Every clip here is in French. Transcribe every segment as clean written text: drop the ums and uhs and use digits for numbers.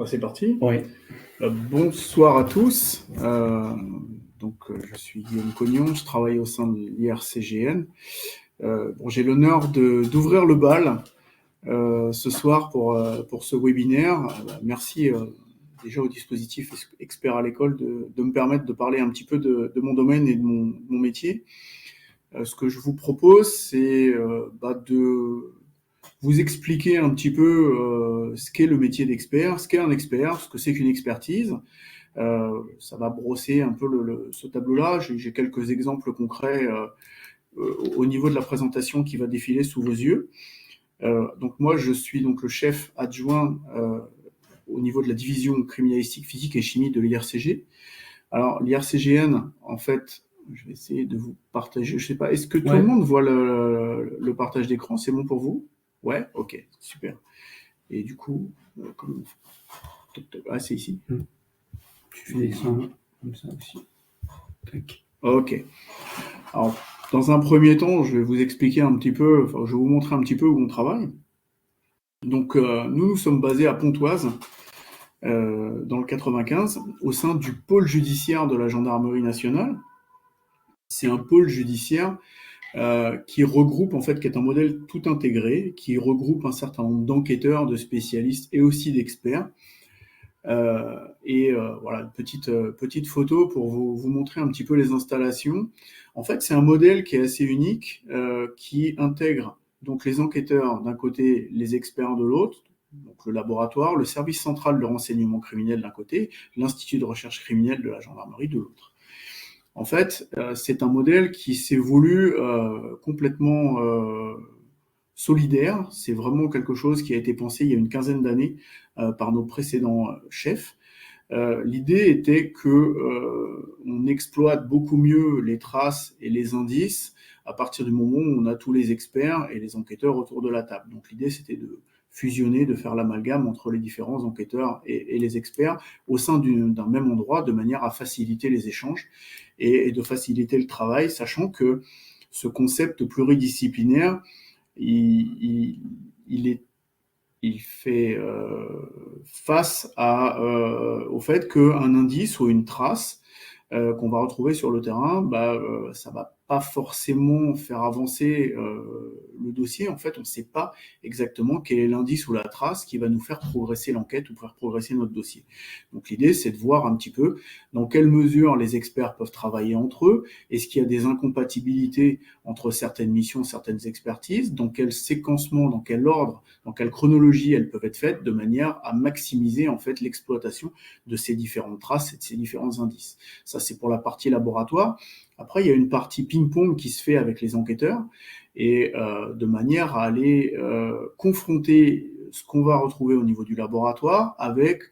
C'est parti. Oui. Bonsoir à tous. Je suis Guillaume Cognon, je travaille au sein de l'IRCGN. J'ai l'honneur d'ouvrir le bal ce soir pour ce webinaire. Merci déjà au dispositif Expert à l'école de me permettre de parler un petit peu de mon domaine et de mon métier. Ce que je vous propose, c'est de vous expliquer un petit peu ce qu'est le métier d'expert, ce qu'est un expert, ce que c'est qu'une expertise. Ça va brosser un peu ce tableau-là. J'ai quelques exemples concrets au niveau de la présentation qui va défiler sous vos yeux. Donc moi, je suis donc le chef adjoint au niveau de la division criminalistique, physique et chimie de l'IRCG. Alors l'IRCGN, en fait, je vais essayer de vous partager. Je sais pas, est-ce que tout le monde voit le partage d'écran? C'est bon pour vous? Ouais, ok, super. Et du coup, c'est ici. Tu fais descendre comme ça aussi. Tac. Ok. Alors, dans un premier temps, je vais vous expliquer un petit peu, je vais vous montrer un petit peu où on travaille. Donc, nous sommes basés à Pontoise, dans le 95, au sein du pôle judiciaire de la gendarmerie nationale. C'est un pôle judiciaire qui regroupe, en fait, qui est un modèle tout intégré, qui regroupe un certain nombre d'enquêteurs, de spécialistes et aussi d'experts. Voilà, une petite photo pour vous montrer un petit peu les installations. En fait, c'est un modèle qui est assez unique, qui intègre donc les enquêteurs d'un côté, les experts de l'autre, donc le laboratoire, le service central de renseignement criminel d'un côté, l'institut de recherche criminelle de la gendarmerie de l'autre. En fait, c'est un modèle qui s'est voulu complètement solidaire. C'est vraiment quelque chose qui a été pensé il y a une quinzaine d'années par nos précédents chefs. L'idée était que on exploite beaucoup mieux les traces et les indices à partir du moment où on a tous les experts et les enquêteurs autour de la table. Donc l'idée, c'était de fusionner, de faire l'amalgame entre les différents enquêteurs et les experts au sein d'un même endroit, de manière à faciliter les échanges et de faciliter le travail, sachant que ce concept pluridisciplinaire, il fait face au fait qu'un indice ou une trace qu'on va retrouver sur le terrain, ça va pas forcément faire avancer le dossier. En fait, on ne sait pas exactement quel est l'indice ou la trace qui va nous faire progresser l'enquête ou faire progresser notre dossier. Donc l'idée, c'est de voir un petit peu dans quelle mesure les experts peuvent travailler entre eux. Est-ce qu'il y a des incompatibilités entre certaines missions, certaines expertises? Dans quel séquencement, dans quel ordre, dans quelle chronologie elles peuvent être faites de manière à maximiser en fait l'exploitation de ces différentes traces et de ces différents indices. Ça, c'est pour la partie laboratoire. Après, il y a une partie ping-pong qui se fait avec les enquêteurs et de manière à aller confronter ce qu'on va retrouver au niveau du laboratoire avec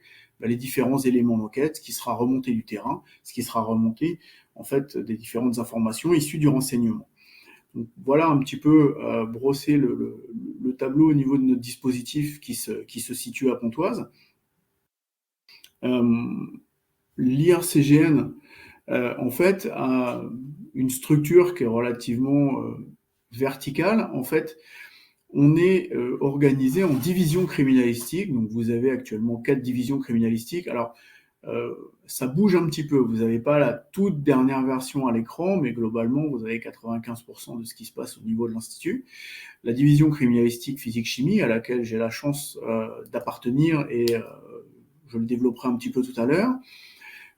les différents éléments d'enquête, ce qui sera remonté du terrain, ce qui sera remonté en fait des différentes informations issues du renseignement. Donc, voilà un petit peu brosser le tableau au niveau de notre dispositif qui se situe à Pontoise. L'IRCGN, en fait, a une structure qui est relativement verticale. En fait, on est organisé en divisions criminalistiques. Donc, vous avez actuellement 4 divisions criminalistiques. Alors, ça bouge un petit peu. Vous n'avez pas la toute dernière version à l'écran, mais globalement, vous avez 95% de ce qui se passe au niveau de l'Institut. La division criminalistique physique-chimie, à laquelle j'ai la chance d'appartenir, et je le développerai un petit peu tout à l'heure.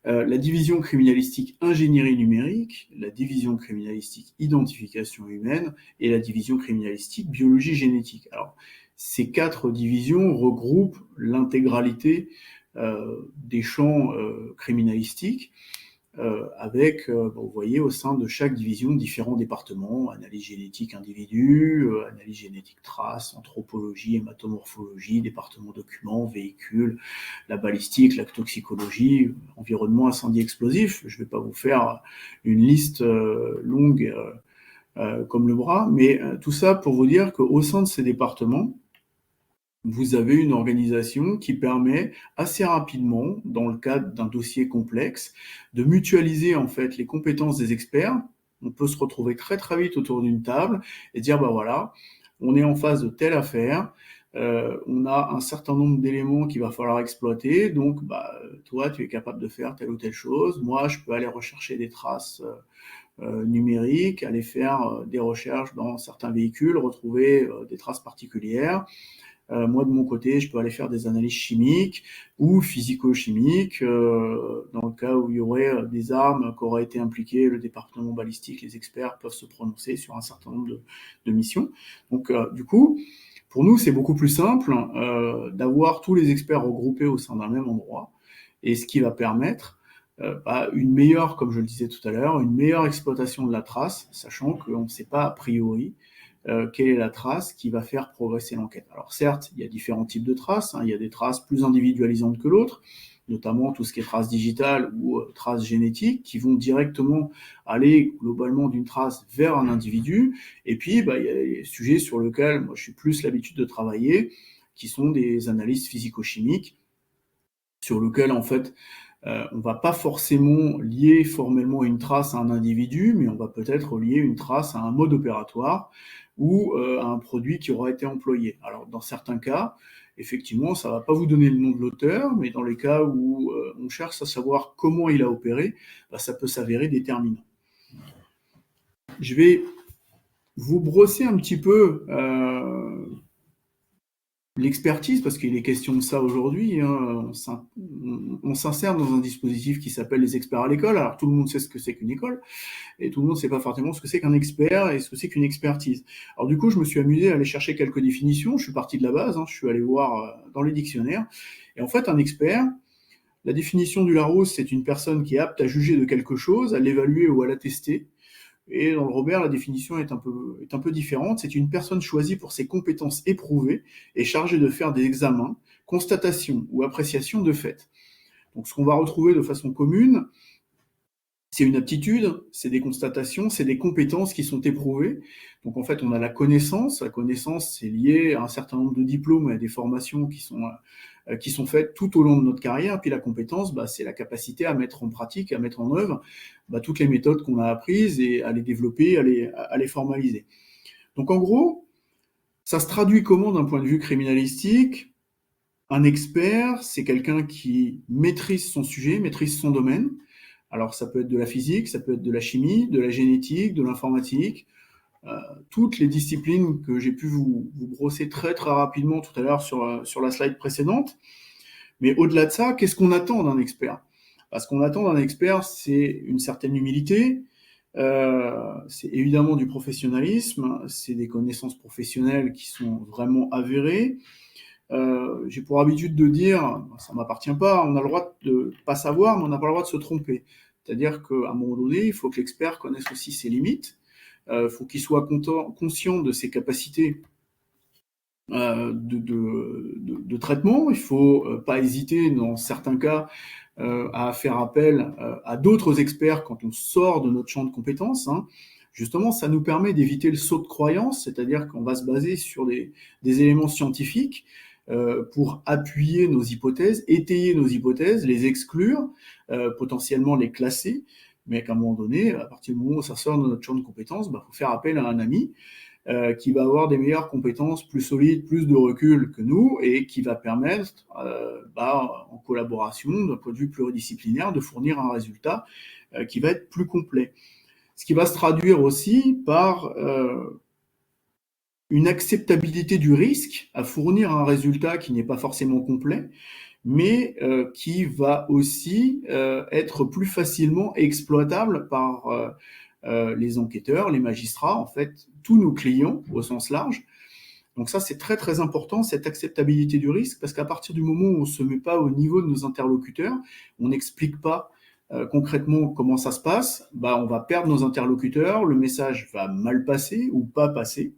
La division criminalistique ingénierie numérique, la division criminalistique identification humaine et la division criminalistique biologie génétique. Alors, ces 4 divisions regroupent l'intégralité des champs criminalistiques avec, vous voyez, au sein de chaque division, différents départements, analyse génétique individu, analyse génétique trace, anthropologie, hématomorphologie, département documents, véhicules, la balistique, la toxicologie, environnement, incendie explosif. Je ne vais pas vous faire une liste longue comme le bras, mais tout ça pour vous dire qu'au sein de ces départements, vous avez une organisation qui permet assez rapidement, dans le cadre d'un dossier complexe, de mutualiser en fait les compétences des experts. On peut se retrouver très très vite autour d'une table et dire voilà, on est en face de telle affaire, on a un certain nombre d'éléments qu'il va falloir exploiter. Donc, toi, tu es capable de faire telle ou telle chose. Moi, je peux aller rechercher des traces numériques, aller faire des recherches dans certains véhicules, retrouver des traces particulières. Moi, de mon côté, je peux aller faire des analyses chimiques ou physico-chimiques, dans le cas où il y aurait des armes qui auraient été impliquées, le département balistique, les experts peuvent se prononcer sur un certain nombre de missions. Donc, du coup, pour nous, c'est beaucoup plus simple d'avoir tous les experts regroupés au sein d'un même endroit, et ce qui va permettre une meilleure, comme je le disais tout à l'heure, une meilleure exploitation de la trace, sachant qu'on ne sait pas a priori quelle est la trace qui va faire progresser l'enquête. Alors certes, il y a différents types de traces, il y a des traces plus individualisantes que l'autre, notamment tout ce qui est traces digitales ou traces génétiques, qui vont directement aller globalement d'une trace vers un individu. Et puis, il y a les sujets sur lesquels moi je suis plus l'habitude de travailler, qui sont des analyses physico-chimiques, sur lesquelles en fait on va pas forcément lier formellement une trace à un individu, mais on va peut-être lier une trace à un mode opératoire ou à un produit qui aura été employé. Alors dans certains cas, effectivement, ça va pas vous donner le nom de l'auteur, mais dans les cas où on cherche à savoir comment il a opéré, ça peut s'avérer déterminant. Je vais vous brosser un petit peu l'expertise, parce qu'il est question de ça aujourd'hui. On s'insère dans un dispositif qui s'appelle les experts à l'école. Alors tout le monde sait ce que c'est qu'une école, et tout le monde ne sait pas forcément ce que c'est qu'un expert et ce que c'est qu'une expertise. Alors du coup, je me suis amusé à aller chercher quelques définitions. Je suis parti de la base, je suis allé voir dans les dictionnaires. Et en fait, un expert, la définition du Larousse, c'est une personne qui est apte à juger de quelque chose, à l'évaluer ou à l'attester. Et dans le Robert, la définition est un peu différente. C'est une personne choisie pour ses compétences éprouvées et chargée de faire des examens, constatations ou appréciations de faits. Donc ce qu'on va retrouver de façon commune, c'est une aptitude, c'est des constatations, c'est des compétences qui sont éprouvées. Donc en fait, on a la connaissance. La connaissance, c'est lié à un certain nombre de diplômes et à des formations qui sont faites tout au long de notre carrière. Puis la compétence, c'est la capacité à mettre en pratique, à mettre en œuvre toutes les méthodes qu'on a apprises et à les développer, à les formaliser. Donc en gros, ça se traduit comment d'un point de vue criminalistique ? Un expert, c'est quelqu'un qui maîtrise son sujet, maîtrise son domaine. Alors ça peut être de la physique, ça peut être de la chimie, de la génétique, de l'informatique, toutes les disciplines que j'ai pu vous brosser très très rapidement tout à l'heure sur la slide précédente. Mais au-delà de ça, qu'est-ce qu'on attend d'un expert ? Ce qu'on attend d'un expert, c'est une certaine humilité, c'est évidemment du professionnalisme, c'est des connaissances professionnelles qui sont vraiment avérées. J'ai pour habitude de dire, ça ne m'appartient pas, on a le droit de pas savoir, mais on n'a pas le droit de se tromper. C'est-à-dire qu'à un moment donné, il faut que l'expert connaisse aussi ses limites, faut qu'il soit conscient de ses capacités de traitement. Il faut pas hésiter, dans certains cas, à faire appel à d'autres experts quand on sort de notre champ de compétences. Justement, ça nous permet d'éviter le saut de croyance, c'est-à-dire qu'on va se baser sur des éléments scientifiques pour appuyer nos hypothèses, étayer nos hypothèses, les exclure, potentiellement les classer, mais qu'à un moment donné, à partir du moment où ça sort de notre champ de compétences, faut faire appel à un ami qui va avoir des meilleures compétences, plus solides, plus de recul que nous, et qui va permettre, en collaboration, d'un point de vue pluridisciplinaire, de fournir un résultat qui va être plus complet. Ce qui va se traduire aussi par une acceptabilité du risque à fournir un résultat qui n'est pas forcément complet, mais qui va aussi être plus facilement exploitable par les enquêteurs, les magistrats, en fait, tous nos clients au sens large. Donc ça, c'est très très important, cette acceptabilité du risque, parce qu'à partir du moment où on ne se met pas au niveau de nos interlocuteurs, on n'explique pas concrètement comment ça se passe, on va perdre nos interlocuteurs, le message va mal passer ou pas passer,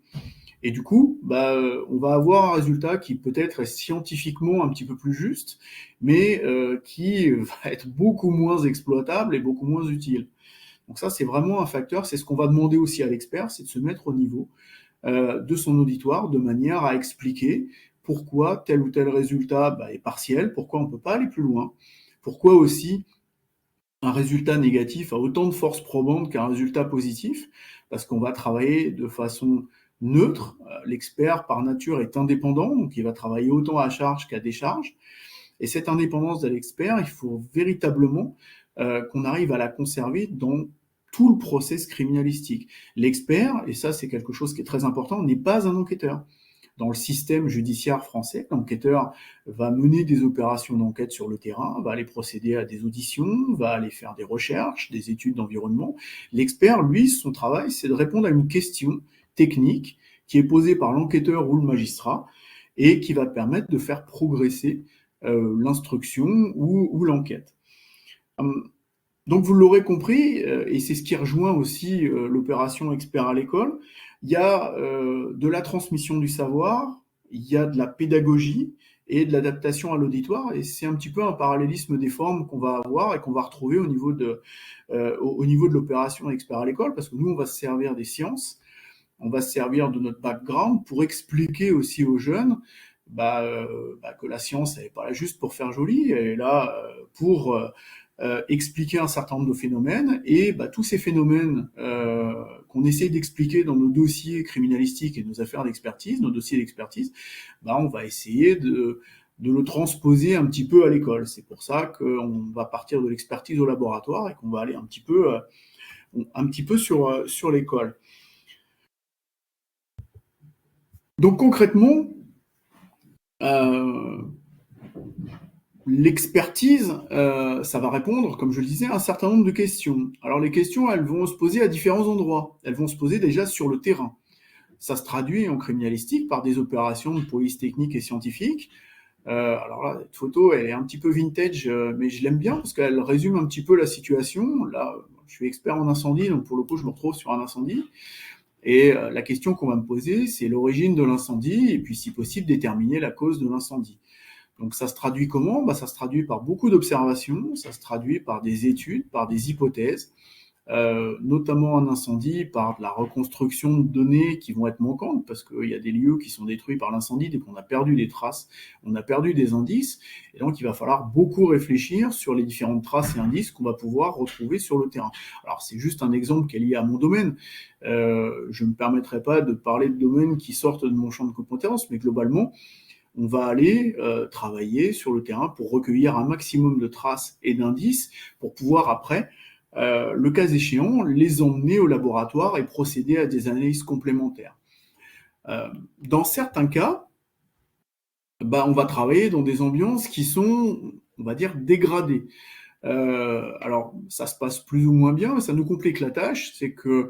et du coup, on va avoir un résultat qui peut-être est scientifiquement un petit peu plus juste, mais qui va être beaucoup moins exploitable et beaucoup moins utile. Donc ça, c'est vraiment un facteur, c'est ce qu'on va demander aussi à l'expert, c'est de se mettre au niveau de son auditoire de manière à expliquer pourquoi tel ou tel résultat est partiel, pourquoi on ne peut pas aller plus loin, pourquoi aussi un résultat négatif a autant de force probante qu'un résultat positif, parce qu'on va travailler de façon neutre. L'expert, par nature, est indépendant, donc il va travailler autant à charge qu'à décharge. Et cette indépendance de l'expert, il faut véritablement qu'on arrive à la conserver dans tout le process criminalistique. L'expert, et ça c'est quelque chose qui est très important, n'est pas un enquêteur. Dans le système judiciaire français, l'enquêteur va mener des opérations d'enquête sur le terrain, va aller procéder à des auditions, va aller faire des recherches, des études d'environnement. L'expert, lui, son travail, c'est de répondre à une question technique qui est posée par l'enquêteur ou le magistrat et qui va permettre de faire progresser l'instruction ou l'enquête. Donc vous l'aurez compris, et c'est ce qui rejoint aussi l'opération expert à l'école, il y a de la transmission du savoir, il y a de la pédagogie et de l'adaptation à l'auditoire, et c'est un petit peu un parallélisme des formes qu'on va avoir et qu'on va retrouver au niveau de l'opération expert à l'école, parce que nous, on va se servir des sciences, on va se servir de notre background pour expliquer aussi aux jeunes que la science, elle n'est pas là juste pour faire joli, elle est là pour expliquer un certain nombre de phénomènes, et tous ces phénomènes qu'on essaye d'expliquer dans nos dossiers criminalistiques et nos affaires d'expertise, nos dossiers d'expertise, on va essayer de le transposer un petit peu à l'école. C'est pour ça qu'on va partir de l'expertise au laboratoire et qu'on va aller un petit peu sur l'école. Donc concrètement, l'expertise, ça va répondre, comme je le disais, à un certain nombre de questions. Alors les questions, elles vont se poser à différents endroits. Elles vont se poser déjà sur le terrain. Ça se traduit en criminalistique par des opérations de police technique et scientifique. Alors là, cette photo, elle est un petit peu vintage, mais je l'aime bien parce qu'elle résume un petit peu la situation. Là, je suis expert en incendie, donc pour le coup, je me retrouve sur un incendie. Et la question qu'on va me poser, c'est l'origine de l'incendie et puis, si possible, déterminer la cause de l'incendie. Donc ça se traduit comment ? Ça se traduit par beaucoup d'observations, ça se traduit par des études, par des hypothèses, notamment en incendie, par de la reconstruction de données qui vont être manquantes, parce qu'il y a des lieux qui sont détruits par l'incendie, dès qu'on a perdu des traces, on a perdu des indices, et donc il va falloir beaucoup réfléchir sur les différentes traces et indices qu'on va pouvoir retrouver sur le terrain. Alors c'est juste un exemple qui est lié à mon domaine, je ne me permettrai pas de parler de domaines qui sortent de mon champ de compétences, mais globalement, on va aller travailler sur le terrain pour recueillir un maximum de traces et d'indices pour pouvoir après, le cas échéant, les emmener au laboratoire et procéder à des analyses complémentaires. Dans certains cas, on va travailler dans des ambiances qui sont, on va dire, dégradées. Alors, ça se passe plus ou moins bien, mais ça nous complique la tâche, c'est que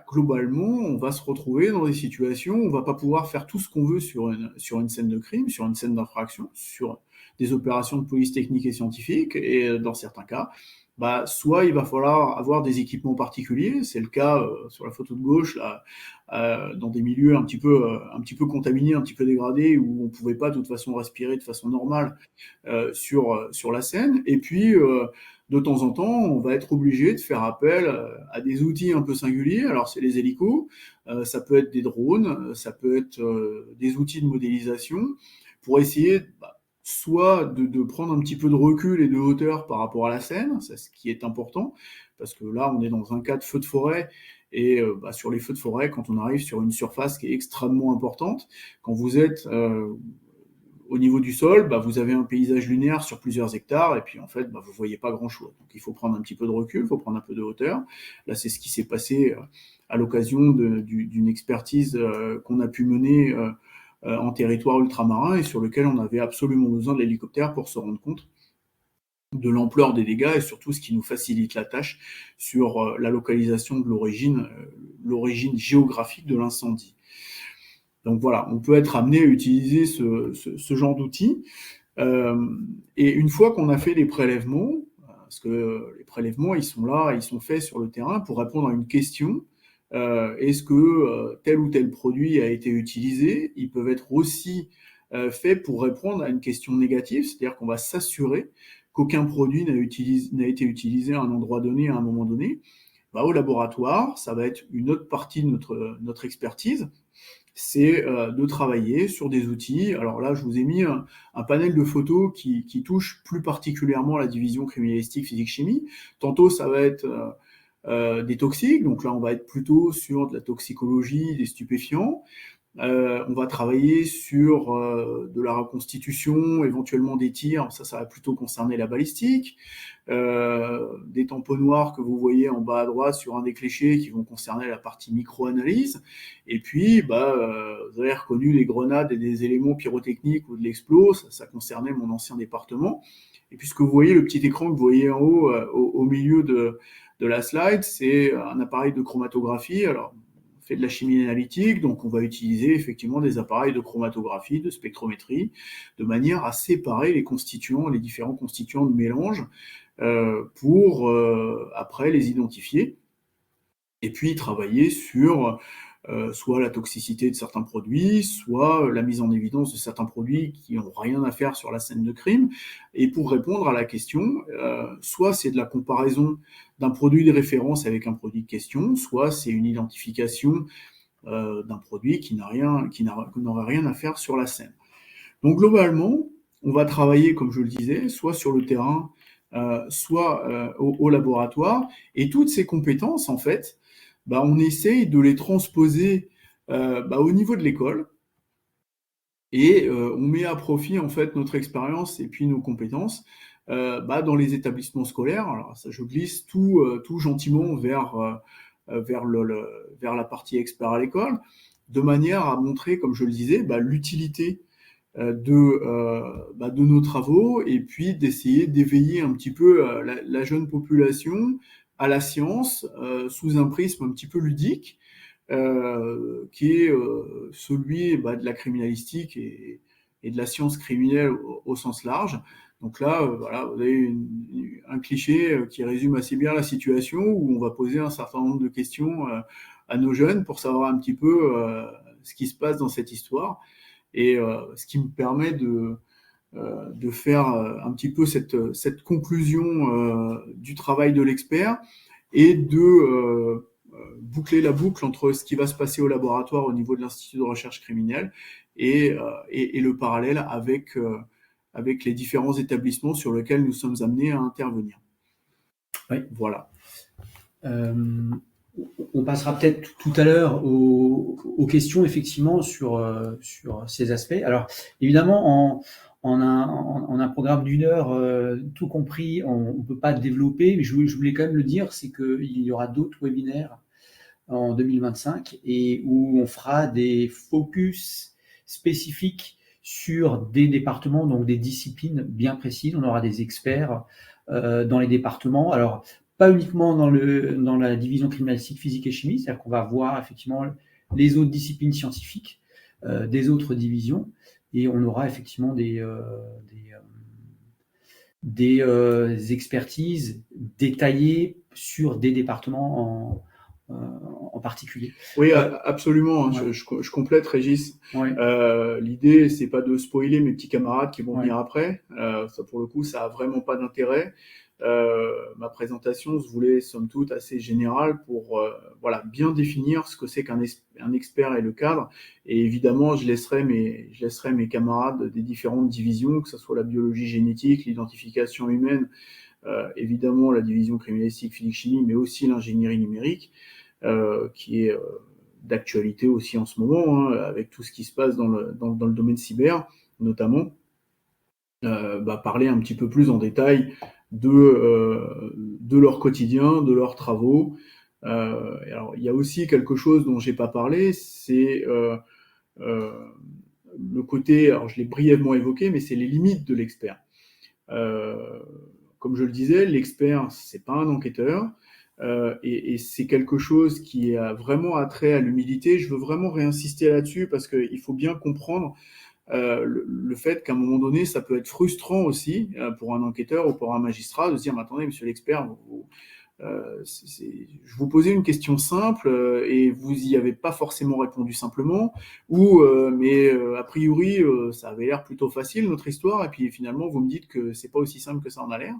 globalement, on va se retrouver dans des situations où on va pas pouvoir faire tout ce qu'on veut sur une scène de crime, sur une scène d'infraction, sur des opérations de police technique et scientifique, et dans certains cas, soit il va falloir avoir des équipements particuliers, c'est le cas sur la photo de gauche, là, dans des milieux un petit peu contaminés, un petit peu dégradés, où on pouvait pas de toute façon respirer de façon normale sur la scène. Et puis, de temps en temps, on va être obligé de faire appel à des outils un peu singuliers. Alors, c'est les hélicos, ça peut être des drones, ça peut être des outils de modélisation, pour essayer soit de prendre un petit peu de recul et de hauteur par rapport à la scène, c'est ce qui est important, parce que là, on est dans un cas de feu de forêt, et sur les feux de forêt, quand on arrive sur une surface qui est extrêmement importante, quand vous êtes au niveau du sol, vous avez un paysage lunaire sur plusieurs hectares, et puis en fait, vous voyez pas grand-chose. Donc il faut prendre un petit peu de recul, il faut prendre un peu de hauteur. Là, c'est ce qui s'est passé à l'occasion d'une expertise qu'on a pu mener en territoire ultramarin, et sur lequel on avait absolument besoin de l'hélicoptère pour se rendre compte de l'ampleur des dégâts, et surtout ce qui nous facilite la tâche sur la localisation de l'origine géographique de l'incendie. Donc voilà, on peut être amené à utiliser ce genre d'outils. Et une fois qu'on a fait les prélèvements, parce que les prélèvements, ils sont là, ils sont faits sur le terrain pour répondre à une question. Est-ce que tel ou tel produit a été utilisé ? Ils peuvent être aussi faits pour répondre à une question négative, c'est-à-dire qu'on va s'assurer qu'aucun produit n'a été utilisé à un endroit donné, à un moment donné. Au laboratoire, ça va être une autre partie de notre expertise, c'est de travailler sur des outils. Alors là, je vous ai mis un panel de photos qui touche plus particulièrement la division criminalistique physique-chimie. Tantôt, ça va être des toxiques. Donc là, on va être plutôt sur de la toxicologie, des stupéfiants. On va travailler sur de la reconstitution, éventuellement des tirs. Ça va plutôt concerner la balistique. Des tamponnoirs que vous voyez en bas à droite sur un des clichés qui vont concerner la partie micro-analyse. Et puis, vous avez reconnu les grenades et des éléments pyrotechniques ou de l'explos. Ça concernait mon ancien département. Et puis, ce que vous voyez, le petit écran que vous voyez en haut, au milieu de la slide, c'est un appareil de chromatographie. Alors, on fait de la chimie analytique, donc on va utiliser effectivement des appareils de chromatographie, de spectrométrie, de manière à séparer les constituants, les différents constituants de mélange, pour après les identifier, et puis travailler sur soit la toxicité de certains produits, soit la mise en évidence de certains produits qui n'ont rien à faire sur la scène de crime. Et pour répondre à la question, soit c'est de la comparaison d'un produit de référence avec un produit de question, soit c'est une identification d'un produit qui n'aurait rien à faire sur la scène. Donc globalement, on va travailler, comme je le disais, soit sur le terrain, soit au laboratoire, et toutes ces compétences, en fait, on essaye de les transposer au niveau de l'école, et on met à profit en fait notre expérience et puis nos compétences dans les établissements scolaires. Alors ça, je glisse tout gentiment vers la partie expert à l'école, de manière à montrer, comme je le disais, l'utilité de nos travaux, et puis d'essayer d'éveiller un petit peu la jeune population à la science sous un prisme un petit peu ludique, qui est celui de la criminalistique et de la science criminelle au sens large. Donc là, voilà, vous avez un cliché qui résume assez bien la situation, où on va poser un certain nombre de questions à nos jeunes pour savoir un petit peu ce qui se passe dans cette histoire, et ce qui me permet de faire un petit peu cette conclusion du travail de l'expert, et de boucler la boucle entre ce qui va se passer au laboratoire au niveau de l'Institut de recherche criminelle et le parallèle avec les différents établissements sur lesquels nous sommes amenés à intervenir. Oui. Voilà. On passera peut-être tout à l'heure aux questions, effectivement, sur ces aspects. Alors, évidemment, en un programme d'1 heure, tout compris, on ne peut pas développer, mais je voulais quand même le dire, c'est qu'il y aura d'autres webinaires en 2025, et où on fera des focus spécifiques sur des départements, donc des disciplines bien précises. On aura des experts dans les départements. Alors, pas uniquement dans la division criminalistique, physique et chimie, c'est-à-dire qu'on va voir effectivement les autres disciplines scientifiques des autres divisions, et on aura effectivement des expertises détaillées sur des départements en particulier. Oui, absolument. Ouais. Je complète, Régis. Ouais. L'idée, c'est pas de spoiler mes petits camarades qui vont venir après. Ça, pour le coup, ça a vraiment pas d'intérêt. Ma présentation se voulait, somme toute, assez générale pour bien définir ce que c'est qu'un expert et le cadre. Et évidemment, je laisserai mes camarades des différentes divisions, que ce soit la biologie génétique, l'identification humaine, évidemment la division criminalistique, physique-chimie, mais aussi l'ingénierie numérique, qui est d'actualité aussi en ce moment, avec tout ce qui se passe dans le domaine cyber, notamment, parler un petit peu plus en détail de leur quotidien, de leurs travaux. Alors, il y a aussi quelque chose dont j'ai pas parlé, c'est le côté, alors je l'ai brièvement évoqué, mais c'est les limites de l'expert. Comme je le disais, l'expert, c'est pas un enquêteur. Et c'est quelque chose qui a vraiment attrait à l'humilité. Je veux vraiment réinsister là-dessus, parce qu'il faut bien comprendre le fait qu'à un moment donné, ça peut être frustrant aussi pour un enquêteur ou pour un magistrat de se dire, mais attendez, monsieur l'expert, je vous posais une question simple et vous y avez pas forcément répondu simplement, ou mais a priori ça avait l'air plutôt facile notre histoire, et puis finalement vous me dites que c'est pas aussi simple que ça en a l'air.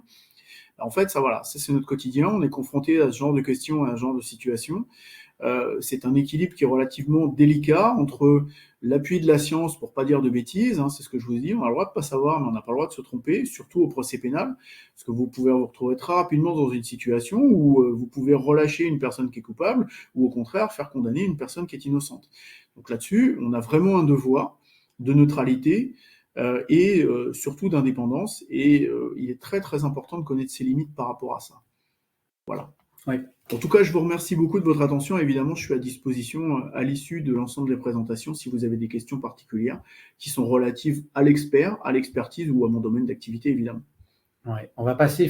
En fait, ça c'est notre quotidien, on est confronté à ce genre de questions, à ce genre de situation. c'est un équilibre qui est relativement délicat entre l'appui de la science, pour pas dire de bêtises, hein, c'est ce que je vous dis, on a le droit de pas savoir, mais on n'a pas le droit de se tromper, surtout au procès pénal, parce que vous pouvez vous retrouver très rapidement dans une situation où vous pouvez relâcher une personne qui est coupable, ou au contraire faire condamner une personne qui est innocente. Donc là-dessus, on a vraiment un devoir de neutralité et surtout d'indépendance, et il est très très important de connaître ses limites par rapport à ça. Voilà. Oui. En tout cas, je vous remercie beaucoup de votre attention. Évidemment, je suis à disposition à l'issue de l'ensemble des présentations si vous avez des questions particulières qui sont relatives à l'expert, à l'expertise ou à mon domaine d'activité, évidemment. Ouais. On va passer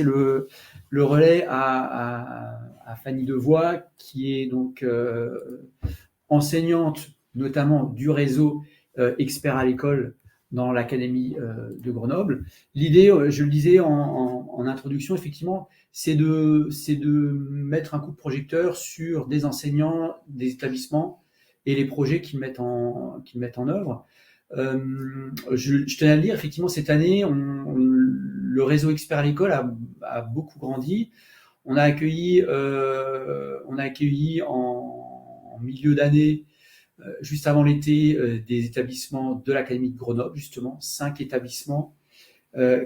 le relais à Fanny Devoy, qui est donc enseignante notamment du réseau Experts à l'école dans l'Académie de Grenoble. L'idée, je le disais en introduction, effectivement, c'est de mettre un coup de projecteur sur des enseignants, des établissements et les projets qu'ils mettent en œuvre. Je tenais à le dire, effectivement, cette année, le réseau Experts à l'école a beaucoup grandi. On a accueilli en milieu d'année, juste avant l'été, des établissements de l'Académie de Grenoble, justement, 5 établissements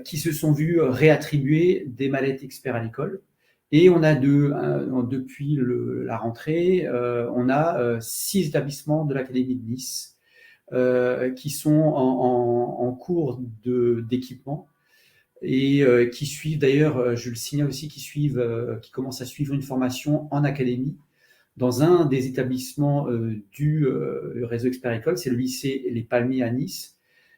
qui se sont vus réattribuer des mallettes Experts à l'école. Et on a depuis la rentrée, on a 6 établissements de l'Académie de Nice qui sont en cours d'équipement et qui suivent d'ailleurs, je le signale aussi, qui commencent à suivre une formation en académie dans un des établissements du réseau Experts École, c'est le lycée Les Palmiers à Nice.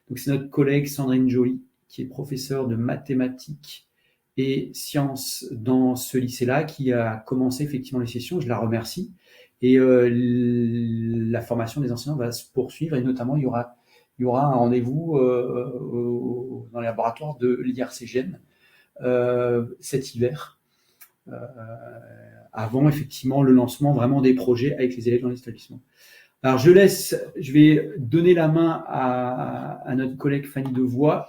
Donc c'est notre collègue Sandrine Joly, qui est professeure de mathématiques et sciences dans ce lycée-là, qui a commencé effectivement les sessions. Je la remercie. Et la formation des enseignants va se poursuivre, et notamment il y aura un rendez-vous dans les laboratoires de l'IRCGN cet hiver, avant effectivement le lancement vraiment des projets avec les élèves dans l'établissement. Alors je vais donner la main à notre collègue Fanny Devoy.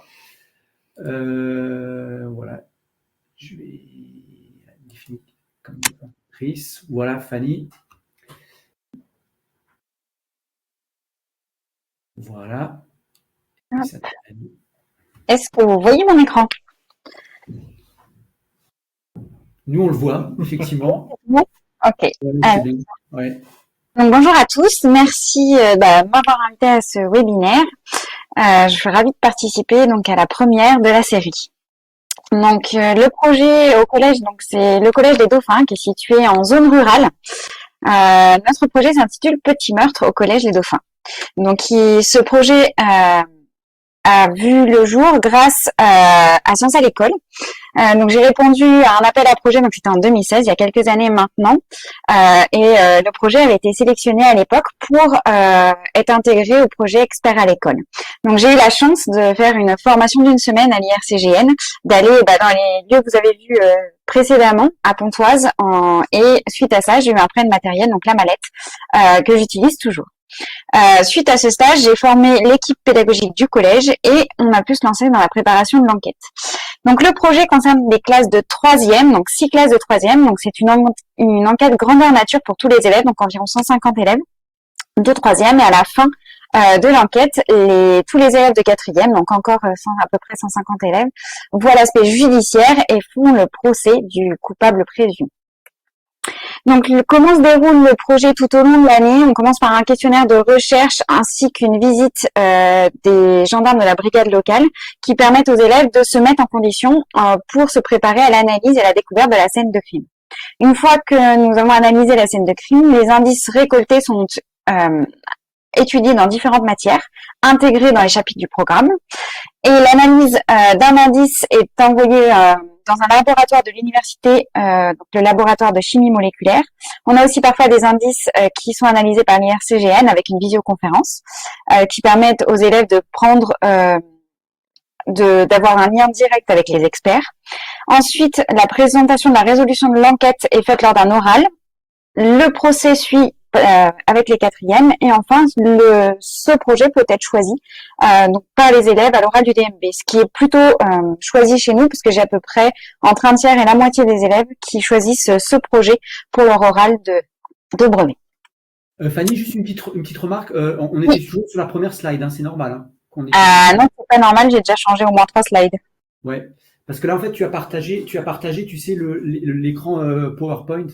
Voilà, je vais la définir comme directrice. Voilà Fanny. Voilà. Est-ce que vous voyez mon écran? Nous, on le voit, effectivement. Ok. Ouais. Donc, bonjour à tous. Merci de m'avoir invité à ce webinaire. Je suis ravie de participer donc à la première de la série. Donc, le projet au collège, donc c'est le collège des Dauphins qui est situé en zone rurale. Notre projet s'intitule Petit meurtre au collège des Dauphins. Donc, ce projet a vu le jour grâce à Sciences à l'école. Donc j'ai répondu à un appel à projet, donc c'était en 2016, il y a quelques années maintenant, et le projet avait été sélectionné à l'époque pour être intégré au projet Experts à l'école. Donc j'ai eu la chance de faire une formation d'une semaine à l'IRCGN, d'aller dans les lieux que vous avez vus précédemment à Pontoise, et suite à ça j'ai eu un prêt de matériel, donc la mallette, que j'utilise toujours. Suite à ce stage, j'ai formé l'équipe pédagogique du collège et on a pu se lancer dans la préparation de l'enquête. Donc le projet concerne des classes de 3e, donc 6 classes de 3e, donc c'est une enquête grandeur nature pour tous les élèves, donc environ 150 élèves de 3e, et à la fin de l'enquête, tous les élèves de 4e, donc encore à peu près 150 élèves, voient l'aspect judiciaire et font le procès du coupable présumé. Donc, comment se déroule le projet tout au long de l'année? On commence par un questionnaire de recherche ainsi qu'une visite des gendarmes de la brigade locale qui permettent aux élèves de se mettre en condition pour se préparer à l'analyse et à la découverte de la scène de crime. Une fois que nous avons analysé la scène de crime, les indices récoltés sont étudiés dans différentes matières, intégrés dans les chapitres du programme. Et l'analyse d'un indice est envoyée dans un laboratoire de l'université, donc le laboratoire de chimie moléculaire. On a aussi parfois des indices qui sont analysés par l'IRCGN avec une visioconférence, qui permettent aux élèves de prendre, d'avoir un lien direct avec les experts. Ensuite, la présentation de la résolution de l'enquête est faite lors d'un oral. Le procès suit avec les 4e, et enfin ce projet peut être choisi donc par les élèves à l'oral du DMB, ce qui est plutôt choisi chez nous, parce que j'ai à peu près entre un tiers et la moitié des élèves qui choisissent ce projet pour leur oral de brevet. Fanny, juste une petite remarque. On était toujours sur la première slide, hein, c'est normal. Hein, non, c'est pas normal, j'ai déjà changé au moins 3 slides. Ouais, parce que là, en fait, tu as partagé, tu sais, l'écran PowerPoint,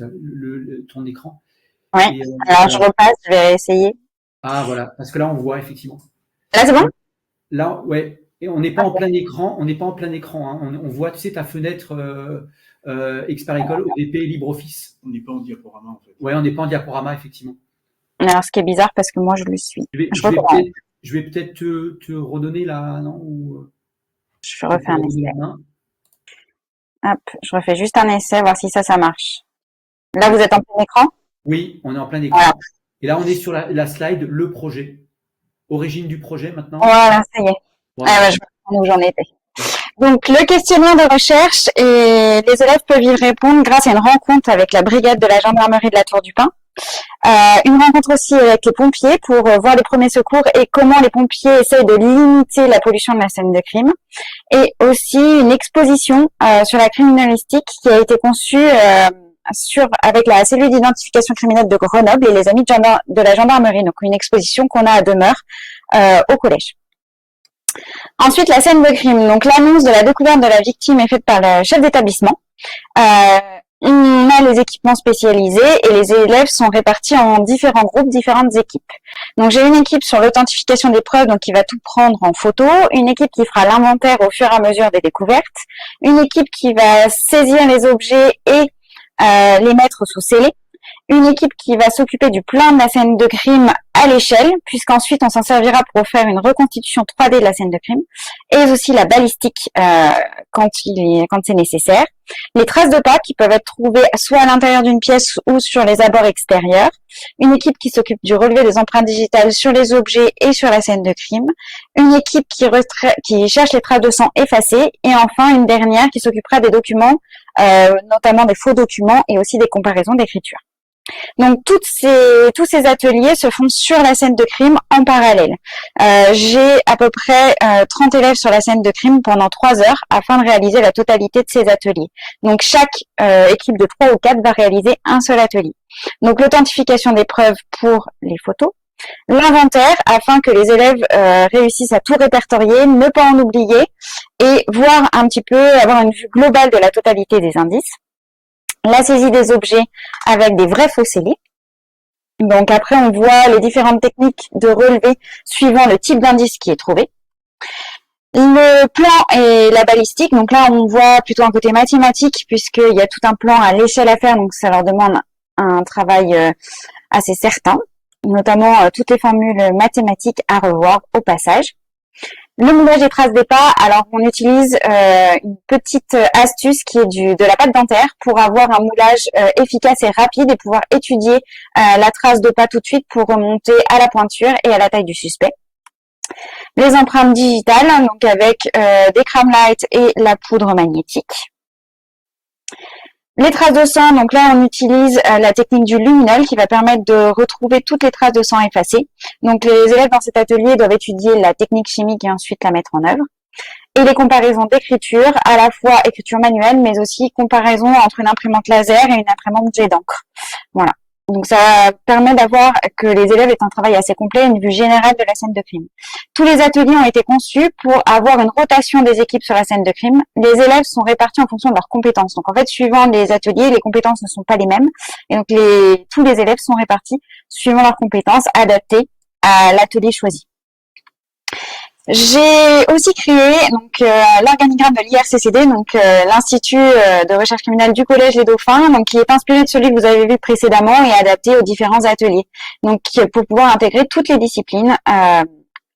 ton écran. Ouais. Alors, je repasse, je vais essayer. Ah, voilà, parce que là, on voit effectivement. Là, c'est bon? Là, ouais. Et on n'est pas en plein écran, hein. On voit, tu sais, ta fenêtre Expert École, ODP, LibreOffice. On n'est pas en diaporama, en fait. Ouais, on n'est pas en diaporama, effectivement. Alors, ce qui est bizarre, parce que moi, je le suis. Je vais peut-être te redonner là, non? Je refais un essai. Hop, je refais juste un essai, voir si ça marche. Là, vous êtes en plein écran? Oui, on est en plein écran. Voilà. Et là, on est sur la slide, le projet. Origine du projet maintenant. Voilà, ça y est. Voilà. Je vois où j'en étais. Donc, le questionnaire de recherche, et les élèves peuvent y répondre grâce à une rencontre avec la brigade de la gendarmerie de la Tour du Pin. Une rencontre aussi avec les pompiers pour voir les premiers secours et comment les pompiers essayent de limiter la pollution de la scène de crime. Et aussi une exposition sur la criminalistique qui a été conçue avec la cellule d'identification criminelle de Grenoble et les amis de la gendarmerie. Donc une exposition qu'on a à demeure au collège. Ensuite, la scène de crime. Donc l'annonce de la découverte de la victime est faite par le chef d'établissement. On a les équipements spécialisés et les élèves sont répartis en différents groupes, différentes équipes. Donc j'ai une équipe sur l'authentification des preuves, donc qui va tout prendre en photo, une équipe qui fera l'inventaire au fur et à mesure des découvertes, une équipe qui va saisir les objets et les mettre sous scellé, une équipe qui va s'occuper du plan de la scène de crime à l'échelle, puisqu'ensuite on s'en servira pour faire une reconstitution 3D de la scène de crime, et aussi la balistique quand c'est nécessaire. Les traces de pas qui peuvent être trouvées soit à l'intérieur d'une pièce ou sur les abords extérieurs. Une équipe qui s'occupe du relevé des empreintes digitales sur les objets et sur la scène de crime. Une équipe qui cherche les traces de sang effacées. Et enfin, une dernière qui s'occupera des documents, notamment des faux documents et aussi des comparaisons d'écriture. Donc tous ces ateliers se font sur la scène de crime en parallèle. J'ai à peu près 30 élèves sur la scène de crime pendant 3 heures afin de réaliser la totalité de ces ateliers. Donc chaque équipe de 3 ou 4 va réaliser un seul atelier. Donc l'authentification des preuves pour les photos, l'inventaire afin que les élèves réussissent à tout répertorier, ne pas en oublier et voir un petit peu, avoir une vue globale de la totalité des indices. La saisie des objets avec des vrais faux scellés. Donc après, on voit les différentes techniques de relevé suivant le type d'indice qui est trouvé. Le plan et la balistique, donc là on voit plutôt un côté mathématique puisqu'il y a tout un plan à l'échelle à faire, donc ça leur demande un travail assez certain, notamment toutes les formules mathématiques à revoir au passage. Le moulage des traces des pas, alors on utilise une petite astuce qui est de la pâte dentaire pour avoir un moulage efficace et rapide et pouvoir étudier la trace de pas tout de suite pour remonter à la pointure et à la taille du suspect. Les empreintes digitales, donc avec des Cramlight et la poudre magnétique. Les traces de sang, donc là on utilise la technique du luminol qui va permettre de retrouver toutes les traces de sang effacées. Donc les élèves dans cet atelier doivent étudier la technique chimique et ensuite la mettre en œuvre. Et les comparaisons d'écriture, à la fois écriture manuelle mais aussi comparaison entre une imprimante laser et une imprimante jet d'encre. Voilà. Donc ça permet d'avoir que les élèves aient un travail assez complet, une vue générale de la scène de crime. Tous les ateliers ont été conçus pour avoir une rotation des équipes sur la scène de crime. Les élèves sont répartis en fonction de leurs compétences. Donc en fait, suivant les ateliers, les compétences ne sont pas les mêmes. Et donc tous les élèves sont répartis suivant leurs compétences, adaptées à l'atelier choisi. J'ai aussi créé donc l'organigramme de l'IRCCD, donc l'Institut de recherche criminelle du Collège Les Dauphins, donc qui est inspiré de celui que vous avez vu précédemment et adapté aux différents ateliers. Donc pour pouvoir intégrer toutes les disciplines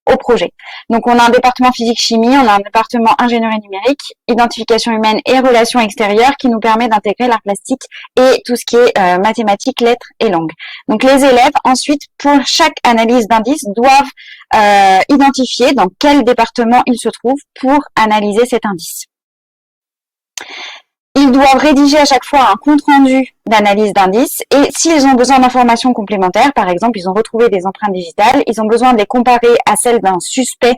au projet. Donc on a un département physique-chimie, on a un département ingénierie numérique, identification humaine et relations extérieures qui nous permet d'intégrer l'art plastique et tout ce qui est mathématiques, lettres et langues. Donc les élèves ensuite pour chaque analyse d'indice doivent identifier dans quel département ils se trouvent pour analyser cet indice. Ils doivent rédiger à chaque fois un compte-rendu d'analyse d'indices. Et s'ils ont besoin d'informations complémentaires, par exemple, ils ont retrouvé des empreintes digitales, ils ont besoin de les comparer à celles d'un suspect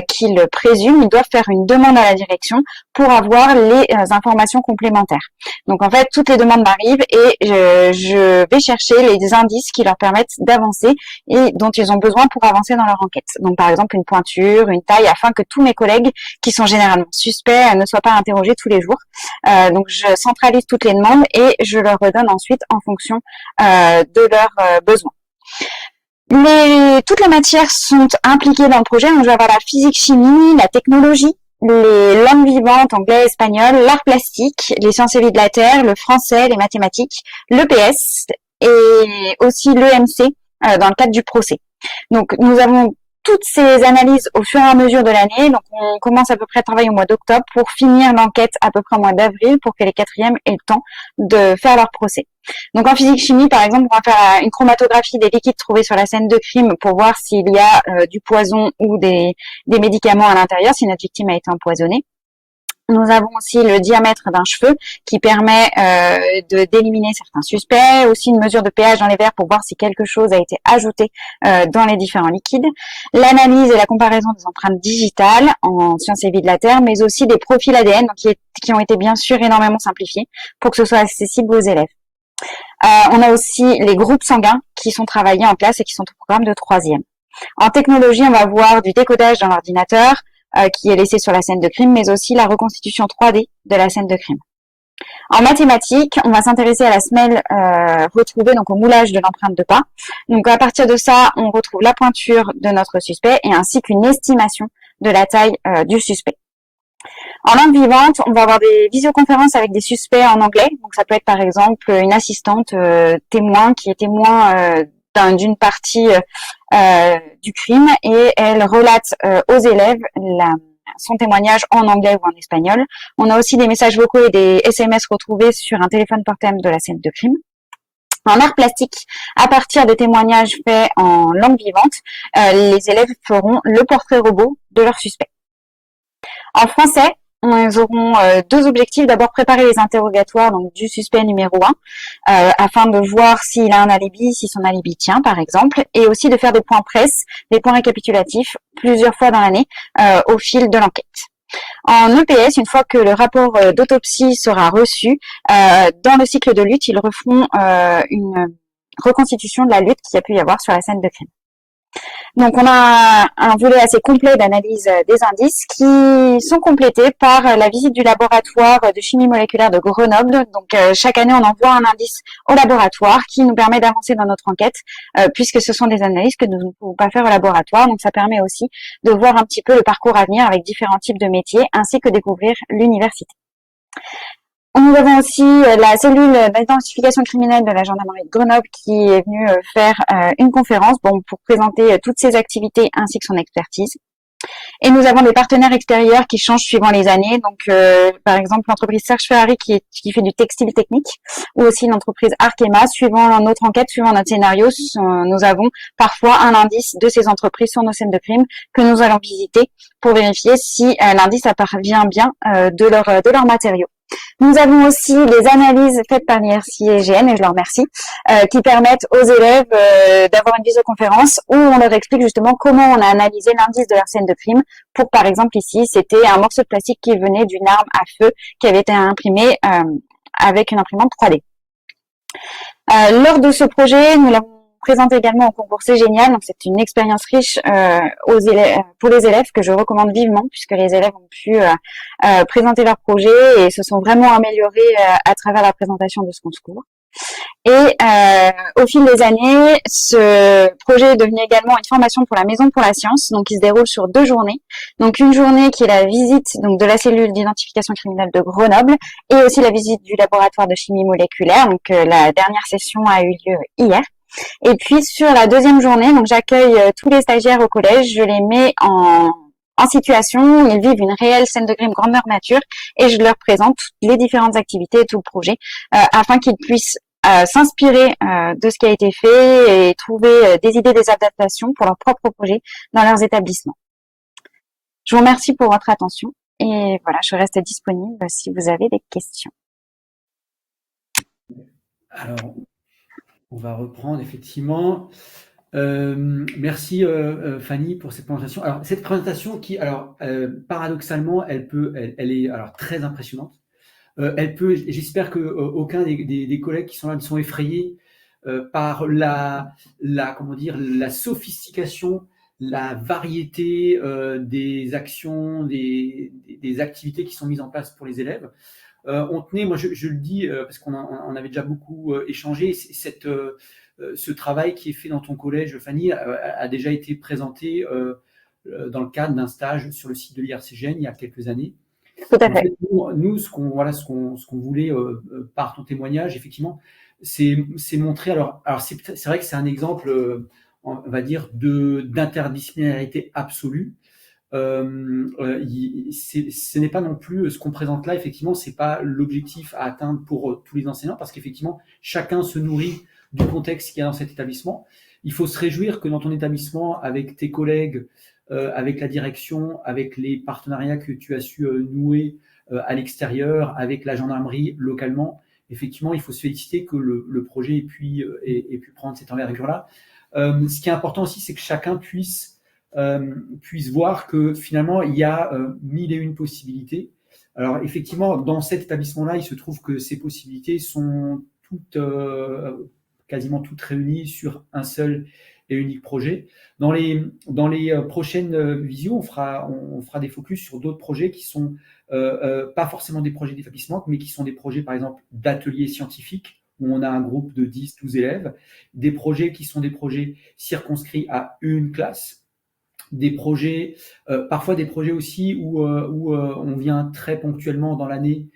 qu'ils présument, ils doivent faire une demande à la direction pour avoir les informations complémentaires. Donc en fait, toutes les demandes m'arrivent et je vais chercher les indices qui leur permettent d'avancer et dont ils ont besoin pour avancer dans leur enquête. Donc par exemple, une pointure, une taille, afin que tous mes collègues, qui sont généralement suspects, ne soient pas interrogés tous les jours. Donc je centralise toutes les demandes et je leur redonne ensuite en fonction de leurs besoins. Toutes les matières sont impliquées dans le projet. Donc je vais avoir la physique-chimie, la technologie, les langues vivantes, anglais, espagnol, l'art plastique, les sciences et vie de la Terre, le français, les mathématiques, l'EPS et aussi l'EMC dans le cadre du procès. Donc nous avons toutes ces analyses au fur et à mesure de l'année. Donc, on commence à peu près à travailler au mois d'octobre pour finir l'enquête à peu près au mois d'avril pour que les quatrièmes aient le temps de faire leur procès. Donc, en physique-chimie, par exemple, on va faire une chromatographie des liquides trouvés sur la scène de crime pour voir s'il y a du poison ou des médicaments à l'intérieur, si notre victime a été empoisonnée. Nous avons aussi le diamètre d'un cheveu qui permet d'éliminer certains suspects, aussi une mesure de pH dans les verres pour voir si quelque chose a été ajouté dans les différents liquides, l'analyse et la comparaison des empreintes digitales en sciences et vie de la Terre, mais aussi des profils ADN qui ont été bien sûr énormément simplifiés pour que ce soit accessible aux élèves. On a aussi les groupes sanguins qui sont travaillés en classe et qui sont au programme de 3e. En technologie, on va voir du décodage dans l'ordinateur, qui est laissé sur la scène de crime, mais aussi la reconstitution 3D de la scène de crime. En mathématiques, on va s'intéresser à la semelle retrouvée, donc au moulage de l'empreinte de pas. Donc à partir de ça, on retrouve la pointure de notre suspect et ainsi qu'une estimation de la taille du suspect. En langue vivante, on va avoir des visioconférences avec des suspects en anglais. Donc ça peut être par exemple une assistante témoin qui est témoin d'une partie du crime et elle relate aux élèves son témoignage en anglais ou en espagnol. On a aussi des messages vocaux et des SMS retrouvés sur un téléphone portable de la scène de crime. En art plastique, à partir des témoignages faits en langue vivante, les élèves feront le portrait robot de leur suspect. En français, ils auront deux objectifs. D'abord, préparer les interrogatoires donc du suspect numéro 1, afin de voir s'il a un alibi, si son alibi tient, par exemple, et aussi de faire des points presse, des points récapitulatifs plusieurs fois dans l'année au fil de l'enquête. En EPS, une fois que le rapport d'autopsie sera reçu, dans le cycle de lutte, ils referont une reconstitution de la lutte qu'il y a pu y avoir sur la scène de crime. Donc, on a un volet assez complet d'analyse des indices qui sont complétés par la visite du laboratoire de chimie moléculaire de Grenoble. Donc, chaque année, on envoie un indice au laboratoire qui nous permet d'avancer dans notre enquête, puisque ce sont des analyses que nous ne pouvons pas faire au laboratoire. Donc, ça permet aussi de voir un petit peu le parcours à venir avec différents types de métiers, ainsi que découvrir l'université. Nous avons aussi la cellule d'identification criminelle de la gendarmerie de Grenoble qui est venue faire une conférence pour présenter toutes ses activités ainsi que son expertise. Et nous avons des partenaires extérieurs qui changent suivant les années. Donc, par exemple, l'entreprise Serge Ferrari qui fait du textile technique, ou aussi l'entreprise Arkema. Suivant notre enquête, suivant notre scénario, nous avons parfois un indice de ces entreprises sur nos scènes de crime que nous allons visiter pour vérifier si l'indice apparvient bien de leurs matériaux. Nous avons aussi les analyses faites par l'IRSI et GN, et je leur remercie, qui permettent aux élèves d'avoir une visioconférence où on leur explique justement comment on a analysé l'indice de leur scène de crime. Pour, par exemple, ici, c'était un morceau de plastique qui venait d'une arme à feu qui avait été imprimée avec une imprimante 3D. Lors de ce projet, nous l'avons présenté également au concours C'est Génial. Donc, c'est une expérience riche pour les élèves que je recommande vivement puisque les élèves ont pu présenter leur projet et se sont vraiment améliorés à travers la présentation de ce concours. Et au fil des années, ce projet est devenu également une formation pour la Maison pour la Science, donc qui se déroule sur 2 journées. Donc une journée qui est la visite donc de la cellule d'identification criminelle de Grenoble et aussi la visite du laboratoire de chimie moléculaire. Donc la dernière session a eu lieu hier. Et puis sur la deuxième journée, donc j'accueille tous les stagiaires au collège, je les mets en situation, ils vivent une réelle scène de crime grandeur nature et je leur présente les différentes activités et tout le projet afin qu'ils puissent s'inspirer de ce qui a été fait et trouver des idées, des adaptations pour leur propre projet dans leurs établissements. Je vous remercie pour votre attention et voilà, je reste disponible si vous avez des questions. Alors, on va reprendre effectivement. Merci Fanny pour cette présentation. Alors cette présentation qui, paradoxalement, elle est alors très impressionnante. J'espère que aucun des collègues qui sont là ne sont effrayés par comment dire, la sophistication, la variété des actions, des activités qui sont mises en place pour les élèves. On tenait, moi je le dis parce qu'on avait déjà beaucoup échangé, ce travail qui est fait dans ton collège, Fanny, a déjà été présenté dans le cadre d'un stage sur le site de l'IRCGN il y a quelques années. Tout à En fait. fait, nous, ce qu'on voulait par ton témoignage, effectivement, c'est montrer. Alors c'est vrai que c'est un exemple, on va dire, d'interdisciplinarité absolue. Ce n'est pas non plus ce qu'on présente là. Effectivement, c'est pas l'objectif à atteindre pour tous les enseignants, parce qu'effectivement, chacun se nourrit du contexte qu'il y a dans cet établissement. Il faut se réjouir que dans ton établissement, avec tes collègues, avec la direction, avec les partenariats que tu as su nouer à l'extérieur, avec la gendarmerie localement, effectivement, il faut se féliciter que le projet ait pu prendre cette envergure-là. Ce qui est important aussi, c'est que chacun puisse voir que finalement, il y a mille et une possibilités. Alors effectivement, dans cet établissement-là, il se trouve que ces possibilités sont quasiment toutes réunies sur un seul et unique projet. Dans les prochaines visios, on fera des focus sur d'autres projets qui sont pas forcément des projets d'établissement, mais qui sont des projets, par exemple, d'ateliers scientifiques, où on a un groupe de 10, 12 élèves, des projets qui sont des projets circonscrits à une classe, des projets, parfois des projets aussi où on vient très ponctuellement dans l'année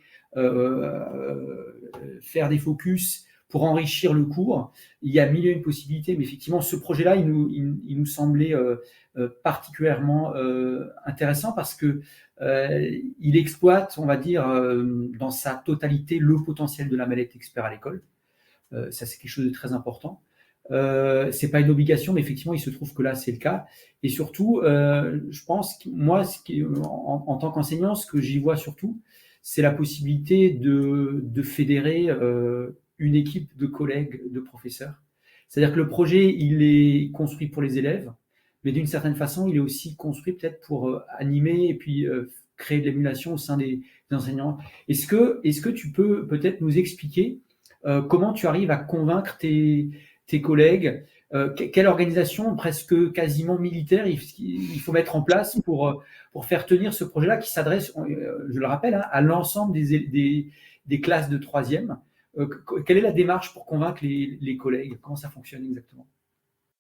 faire des focus pour enrichir le cours. Il y a mille et une possibilités, mais effectivement, ce projet-là, il nous semblait particulièrement intéressant parce que il exploite, on va dire, dans sa totalité, le potentiel de la mallette expert à l'école. Ça, c'est quelque chose de très important. C'est pas une obligation, mais effectivement, il se trouve que là, c'est le cas. Et surtout, je pense que moi, en tant qu'enseignant, ce que j'y vois surtout, c'est la possibilité de fédérer une équipe de collègues, de professeurs. C'est-à-dire que le projet, il est construit pour les élèves, mais d'une certaine façon, il est aussi construit peut-être pour animer et puis créer de l'émulation au sein des enseignants. Est-ce que tu peux peut-être nous expliquer comment tu arrives à convaincre tes collègues, quelle organisation presque quasiment militaire il faut mettre en place pour faire tenir ce projet-là qui s'adresse, je le rappelle, hein, à l'ensemble des classes de troisième. Quelle est la démarche pour convaincre les collègues? Comment ça fonctionne exactement?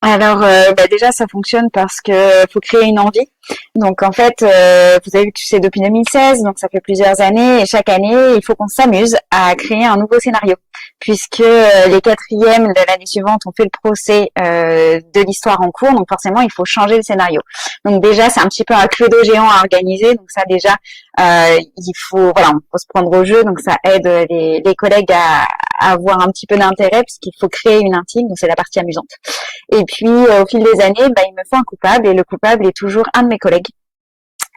Alors, déjà, ça fonctionne parce que faut créer une envie. Donc, en fait, vous avez vu que c'est depuis 2016, donc ça fait plusieurs années, et chaque année, il faut qu'on s'amuse à créer un nouveau scénario, puisque les quatrièmes de l'année suivante ont fait le procès de l'histoire en cours, donc forcément, il faut changer le scénario. Donc déjà, c'est un petit peu un cluedo géant à organiser, donc ça déjà, il faut, voilà, on faut se prendre au jeu, donc ça aide les collègues à avoir un petit peu d'intérêt, puisqu'il faut créer une intrigue, donc c'est la partie amusante. Et puis, au fil des années, il me faut un coupable, et le coupable est toujours un de mes collègues.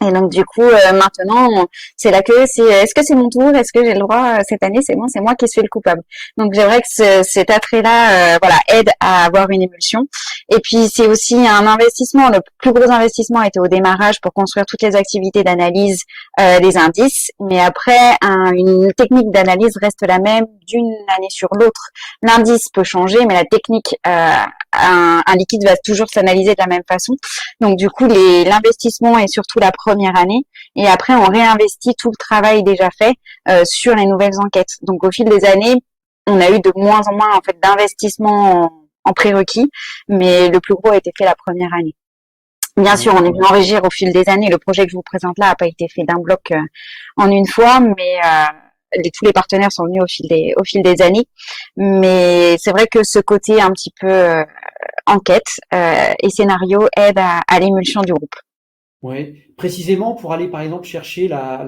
Et donc du coup, maintenant, c'est la queue, est-ce que c'est mon tour? Est-ce que j'ai le droit cette année? C'est bon, c'est moi qui suis le coupable. Donc j'aimerais que cet attrait-là, aide à avoir une émulsion. Et puis c'est aussi un investissement. Le plus gros investissement était au démarrage pour construire toutes les activités d'analyse des indices. Mais après, une technique d'analyse reste la même d'une année sur l'autre. L'indice peut changer, mais la technique, un liquide va toujours s'analyser de la même façon. Donc du coup, l'investissement est surtout la première année, et après on réinvestit tout le travail déjà fait sur les nouvelles enquêtes. Donc au fil des années, on a eu de moins en moins en fait d'investissement en prérequis, mais le plus gros a été fait la première année. Bien sûr, on est venu enrichir au fil des années. Le projet que je vous présente là n'a pas été fait d'un bloc en une fois, mais tous les partenaires sont venus au fil des années. Mais c'est vrai que ce côté un petit peu enquête et scénario aide à l'émulsion du groupe. Oui, précisément pour aller par exemple chercher la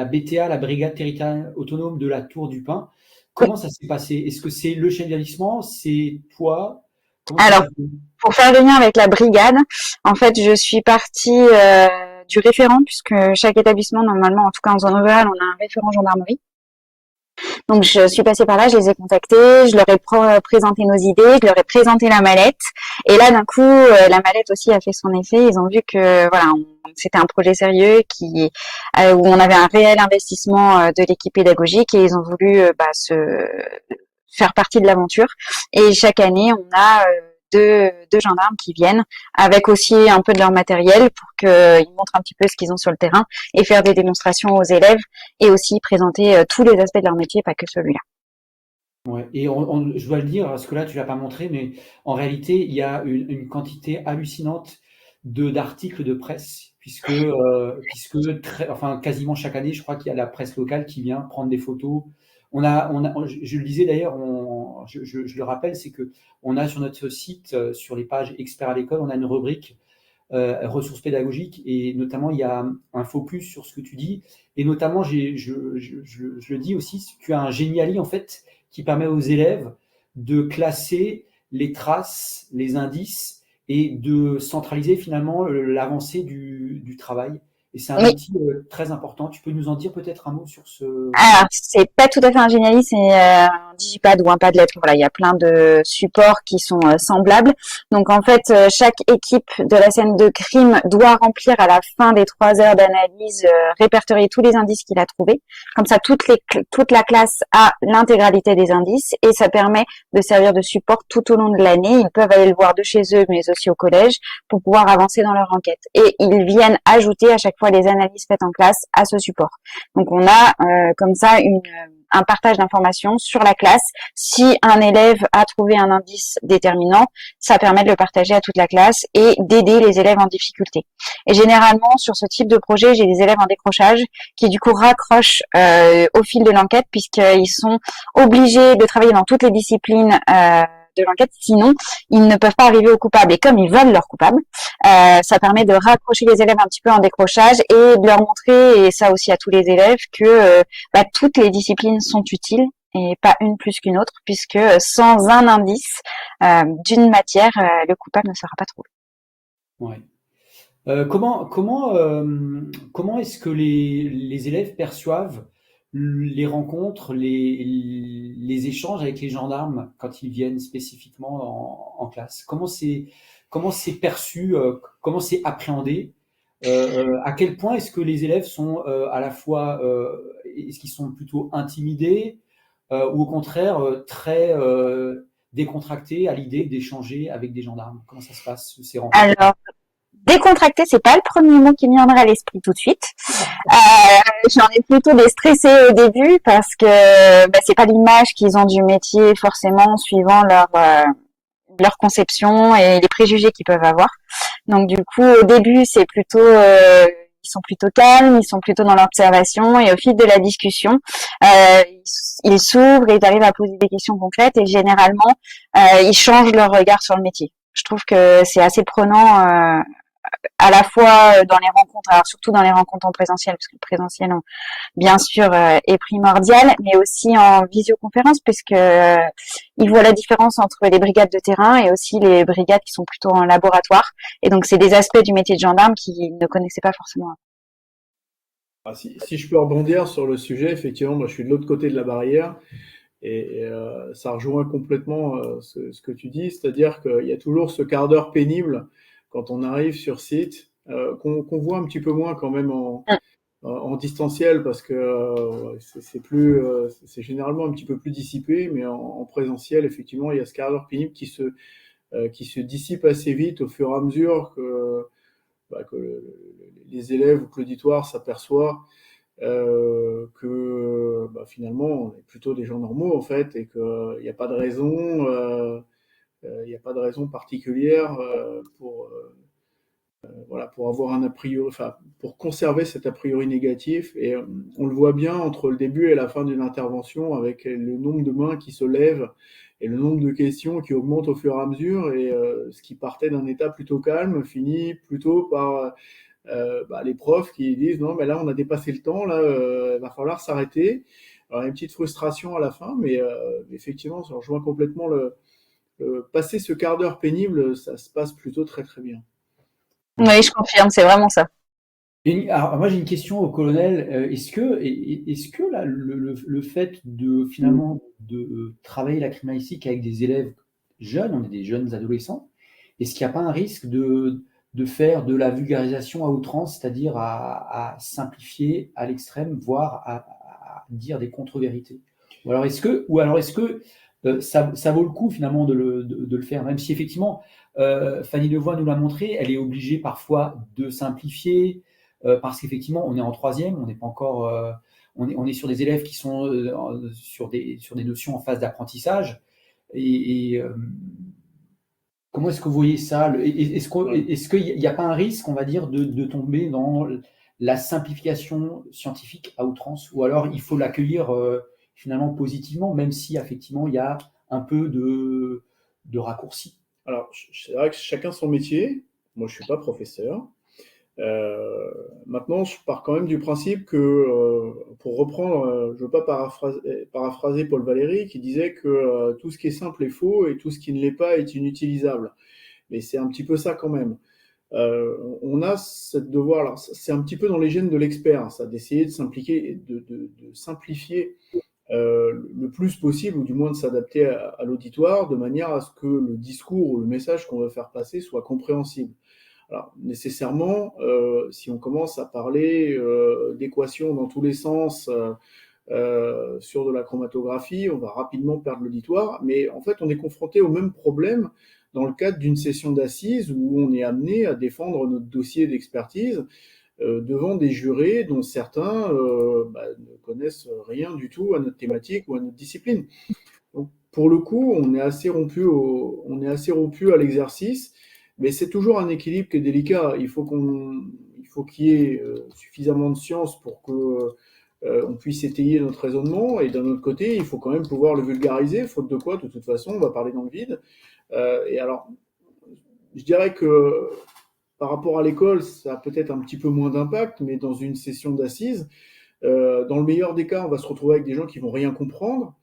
BTA, la Brigade territoriale autonome de la Tour du Pin. Comment ça s'est passé? Est-ce que c'est le chef d'établissement? C'est toi? Alors, pour faire le lien avec la brigade, en fait, je suis partie du référent, puisque chaque établissement, normalement, en tout cas en zone rurale, on a un référent gendarmerie. Donc je suis passée par là, je les ai contactés, je leur ai présenté nos idées, je leur ai présenté la mallette. Et là, d'un coup, la mallette aussi a fait son effet. Ils ont vu que voilà, c'était un projet sérieux où on avait un réel investissement de l'équipe pédagogique et ils ont voulu se faire partie de l'aventure. Et chaque année, on a deux gendarmes qui viennent avec aussi un peu de leur matériel pour qu'ils montrent un petit peu ce qu'ils ont sur le terrain et faire des démonstrations aux élèves et aussi présenter tous les aspects de leur métier, pas que celui-là. Ouais. Et je dois le dire, parce que là, tu l'as pas montré, mais en réalité, il y a une quantité hallucinante d'articles de presse, puisque enfin, quasiment chaque année, je crois qu'il y a la presse locale qui vient prendre des photos. Je le disais d'ailleurs, je le rappelle, c'est que on a sur notre site, sur les pages experts à l'école, on a une rubrique ressources pédagogiques et notamment il y a un focus sur ce que tu dis et notamment je le dis aussi, tu as un Geniali en fait qui permet aux élèves de classer les traces, les indices et de centraliser finalement l'avancée du travail. Et c'est un Oui. outil très important. Tu peux nous en dire peut-être un mot sur ce... Alors, c'est pas tout à fait un Geniali, c'est un digipad ou un Padlet. Voilà, il y a plein de supports qui sont semblables. Donc, en fait, chaque équipe de la scène de crime doit remplir à la fin des 3 heures d'analyse, répertorier tous les indices qu'il a trouvés. Comme ça, toute la classe a l'intégralité des indices et ça permet de servir de support tout au long de l'année. Ils peuvent aller le voir de chez eux, mais aussi au collège, pour pouvoir avancer dans leur enquête. Et ils viennent ajouter à chaque fois les analyses faites en classe à ce support. Donc on a comme ça un partage d'informations sur la classe. Si un élève a trouvé un indice déterminant, ça permet de le partager à toute la classe et d'aider les élèves en difficulté. Et généralement, sur ce type de projet, j'ai des élèves en décrochage qui du coup raccrochent au fil de l'enquête puisqu'ils sont obligés de travailler dans toutes les disciplines de l'enquête, sinon ils ne peuvent pas arriver au coupable. Et comme ils veulent leur coupable, ça permet de raccrocher les élèves un petit peu en décrochage et de leur montrer, et ça aussi à tous les élèves, que toutes les disciplines sont utiles et pas une plus qu'une autre, puisque sans un indice d'une matière, le coupable ne sera pas trouvé. Ouais. Comment est-ce que les élèves perçoivent les rencontres, les échanges avec les gendarmes quand ils viennent spécifiquement en classe? Comment c'est perçu, comment c'est appréhendé? À quel point est-ce que les élèves sont à la fois, est-ce qu'ils sont plutôt intimidés ou au contraire très décontractés à l'idée d'échanger avec des gendarmes? Comment ça se passe, ces rencontres? Alors, décontracté, c'est pas le premier mot qui me viendra à l'esprit tout de suite. J'en ai plutôt des stressés au début parce que c'est pas l'image qu'ils ont du métier forcément suivant leur conception et les préjugés qu'ils peuvent avoir. Donc du coup, au début, c'est plutôt ils sont plutôt calmes, ils sont plutôt dans l'observation et au fil de la discussion, ils s'ouvrent et ils arrivent à poser des questions concrètes et généralement, ils changent leur regard sur le métier. Je trouve que c'est assez prenant à la fois dans les rencontres, alors surtout dans les rencontres en présentiel, parce que le présentiel, bien sûr, est primordial, mais aussi en visioconférence, puisque ils voient la différence entre les brigades de terrain et aussi les brigades qui sont plutôt en laboratoire. Et donc, c'est des aspects du métier de gendarme qu'ils ne connaissaient pas forcément. Si je peux rebondir sur le sujet, effectivement, moi je suis de l'autre côté de la barrière et ça rejoint complètement ce que tu dis, c'est-à-dire qu'il y a toujours ce quart d'heure pénible quand on arrive sur site, qu'on voit un petit peu moins quand même en distanciel parce que c'est généralement un petit peu plus dissipé, mais en présentiel, effectivement, il y a ce quart d'heure pénible qui se dissipe assez vite au fur et à mesure que les élèves ou que l'auditoire s'aperçoit que finalement on est plutôt des gens normaux en fait et qu'il n'y a pas de raison, il n'y a pas de raison particulière pour avoir un a priori, enfin, pour conserver cet a priori négatif. Et on le voit bien entre le début et la fin d'une intervention avec le nombre de mains qui se lèvent et le nombre de questions qui augmente au fur et à mesure. Et ce qui partait d'un état plutôt calme finit plutôt par les profs qui disent non, mais là, on a dépassé le temps, là, il va falloir s'arrêter. Alors, il y a une petite frustration à la fin, mais effectivement, ça rejoint complètement passer ce quart d'heure pénible, ça se passe plutôt très très bien. Oui, je confirme, c'est vraiment ça. Alors, moi, j'ai une question au colonel. Est-ce que là, le fait de finalement de travailler la criminalistique avec des élèves jeunes, on est des jeunes adolescents, est-ce qu'il n'y a pas un risque de faire de la vulgarisation à outrance, c'est-à-dire à simplifier à l'extrême, voire à dire des contre-vérités? Ou alors est-ce que ça vaut le coup finalement de le faire, même si effectivement Fanny Levoix nous l'a montré, elle est obligée parfois de simplifier, parce qu'effectivement, on est en troisième, on n'est pas encore, on est sur des élèves qui sont sur des notions en phase d'apprentissage. Et comment est-ce que vous voyez ça? Est-ce qu'il n'y a pas un risque, on va dire, de tomber dans la simplification scientifique à outrance? Ou alors il faut l'accueillir finalement positivement, même si effectivement il y a un peu de raccourci? Alors, c'est vrai que chacun son métier. Moi, je suis pas professeur. Maintenant, je pars quand même du principe que, pour reprendre, je veux pas paraphraser Paul Valéry qui disait que tout ce qui est simple est faux et tout ce qui ne l'est pas est inutilisable. Mais c'est un petit peu ça quand même. On a ce devoir, alors c'est un petit peu dans les gènes de l'expert, hein, ça, d'essayer de simplifier le plus possible, ou du moins de s'adapter à l'auditoire, de manière à ce que le discours ou le message qu'on veut faire passer soit compréhensible. Alors, nécessairement, si on commence à parler d'équations dans tous les sens sur de la chromatographie, on va rapidement perdre l'auditoire. Mais en fait, on est confronté au même problème dans le cadre d'une session d'assises où on est amené à défendre notre dossier d'expertise devant des jurés dont certains ne connaissent rien du tout à notre thématique ou à notre discipline. Donc, pour le coup, on est assez rompu à l'exercice, mais c'est toujours un équilibre qui est délicat. Il faut qu'il y ait suffisamment de science pour que on puisse étayer notre raisonnement, et d'un autre côté, il faut quand même pouvoir le vulgariser, faute de quoi, de toute façon, on va parler dans le vide. Et alors, je dirais que par rapport à l'école, ça a peut-être un petit peu moins d'impact, mais dans une session d'assises, dans le meilleur des cas, on va se retrouver avec des gens qui vont rien comprendre.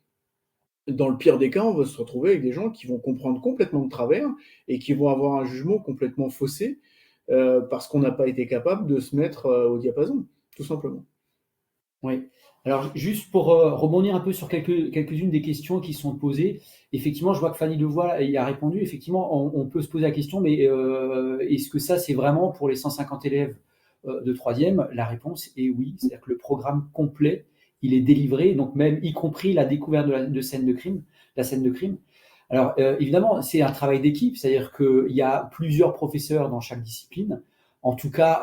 Dans le pire des cas, on va se retrouver avec des gens qui vont comprendre complètement de travers et qui vont avoir un jugement complètement faussé parce qu'on n'a pas été capable de se mettre au diapason, tout simplement. Oui. Alors, juste pour rebondir un peu sur quelques-unes des questions qui sont posées, effectivement, je vois que Fanny Levoix y a répondu. Effectivement, on peut se poser la question, mais est-ce que ça, c'est vraiment pour les 150 élèves de troisième? La réponse est oui. C'est-à-dire que le programme complet, il est délivré, donc même y compris la découverte de scène de crime, la scène de crime. Alors, évidemment, c'est un travail d'équipe, c'est-à-dire qu'il y a plusieurs professeurs dans chaque discipline. En tout cas,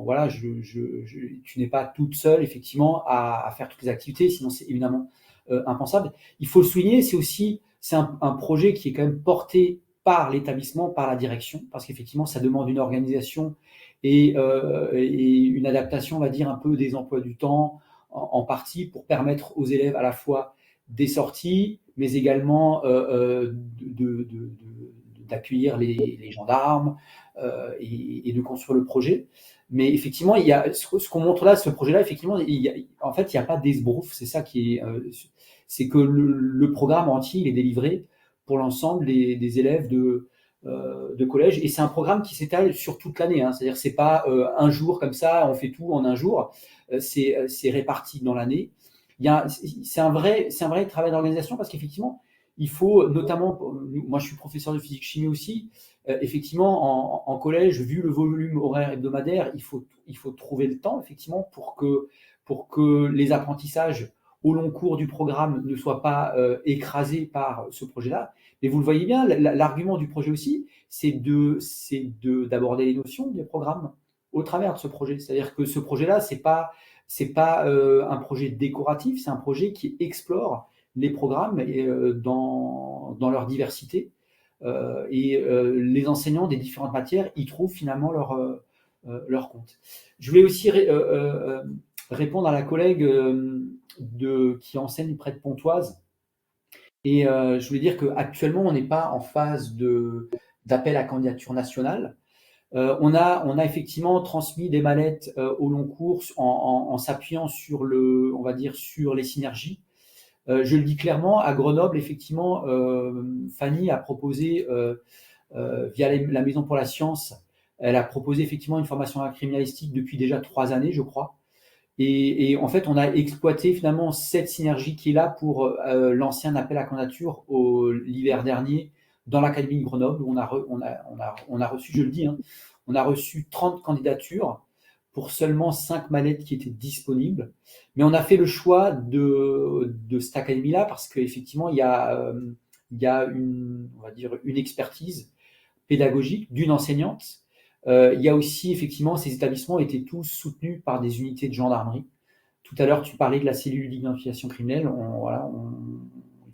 voilà, tu n'es pas toute seule, effectivement, à faire toutes les activités, sinon c'est évidemment impensable. Il faut le souligner, c'est un projet qui est quand même porté par l'établissement, par la direction, parce qu'effectivement, ça demande une organisation et une adaptation, on va dire, un peu des emplois du temps, en partie, pour permettre aux élèves à la fois des sorties, mais également d'accueillir les gendarmes et de construire le projet. Mais effectivement, il y a ce qu'on montre là, ce projet-là, effectivement, en fait, il n'y a pas d'esbrouf. C'est ça qui est, c'est que le programme entier, il est délivré pour l'ensemble des élèves de collège. Et c'est un programme qui s'étale sur toute l'année. Hein. C'est-à-dire, c'est pas un jour comme ça, on fait tout en un jour. C'est réparti dans l'année. C'est un vrai travail d'organisation parce qu'effectivement, il faut notamment, moi je suis professeur de physique-chimie aussi, effectivement en collège, vu le volume horaire hebdomadaire, il faut trouver le temps effectivement pour que les apprentissages au long cours du programme ne soient pas écrasés par ce projet-là. Mais vous le voyez bien, l'argument du projet aussi, c'est d'aborder les notions des programmes au travers de ce projet. C'est-à-dire que ce projet-là, c'est pas un projet décoratif, c'est un projet qui explore les programmes dans leur diversité. Les enseignants des différentes matières y trouvent finalement leur compte. Je voulais aussi répondre à la collègue qui enseigne près de Pontoise. Et je voulais dire qu'actuellement, on n'est pas en phase d'appel à candidature nationale. On a effectivement transmis des mallettes au long cours en s'appuyant sur on va dire, sur les synergies. Je le dis clairement, à Grenoble, effectivement, Fanny a proposé, via la Maison pour la Science, Elle a proposé effectivement une formation à la criminalistique depuis déjà 3 années, je crois. Et en fait, on a exploité finalement cette synergie qui est là pour lancer un appel à candidature l'hiver dernier dans l'Académie de Grenoble, où on a reçu, je le dis, hein, on a reçu 30 candidatures pour seulement 5 mallettes qui étaient disponibles. Mais on a fait le choix de cette académie-là parce qu'effectivement, il y a on va dire, une expertise pédagogique d'une enseignante. Il y a aussi, effectivement, ces établissements étaient tous soutenus par des unités de gendarmerie. Tout à l'heure, tu parlais de la cellule d'identification criminelle.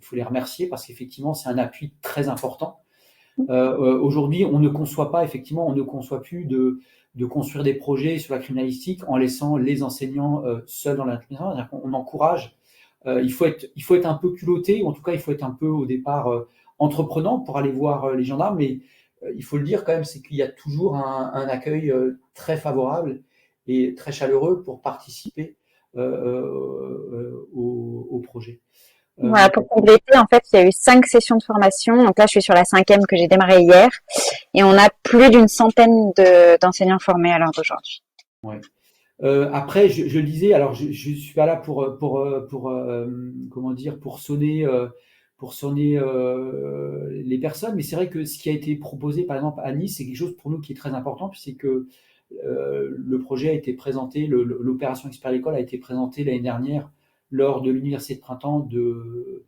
Il faut les remercier parce qu'effectivement, c'est un appui très important. Aujourd'hui, on ne conçoit pas, effectivement, on ne conçoit plus de construire des projets sur la criminalistique en laissant les enseignants seuls dans la criminalistique. On encourage. Il faut être un peu culotté, ou en tout cas, il faut être un peu au départ entreprenant pour aller voir les gendarmes. Mais il faut le dire quand même, c'est qu'il y a toujours un accueil très favorable et très chaleureux pour participer au projet. Voilà, pour compléter, en fait, il y a eu 5 sessions de formation. Donc là, je suis sur la 5e que j'ai démarrée hier. Et on a plus d'une centaine d'enseignants formés à l'heure d'aujourd'hui. Ouais. Après, je le disais, alors je suis pas là pour comment dire, pour sonner les personnes, mais c'est vrai que ce qui a été proposé, par exemple, à Nice, c'est quelque chose pour nous qui est très important, c'est que le projet a été présenté, l'opération Expert École a été présentée l'année dernière lors de l'université de printemps de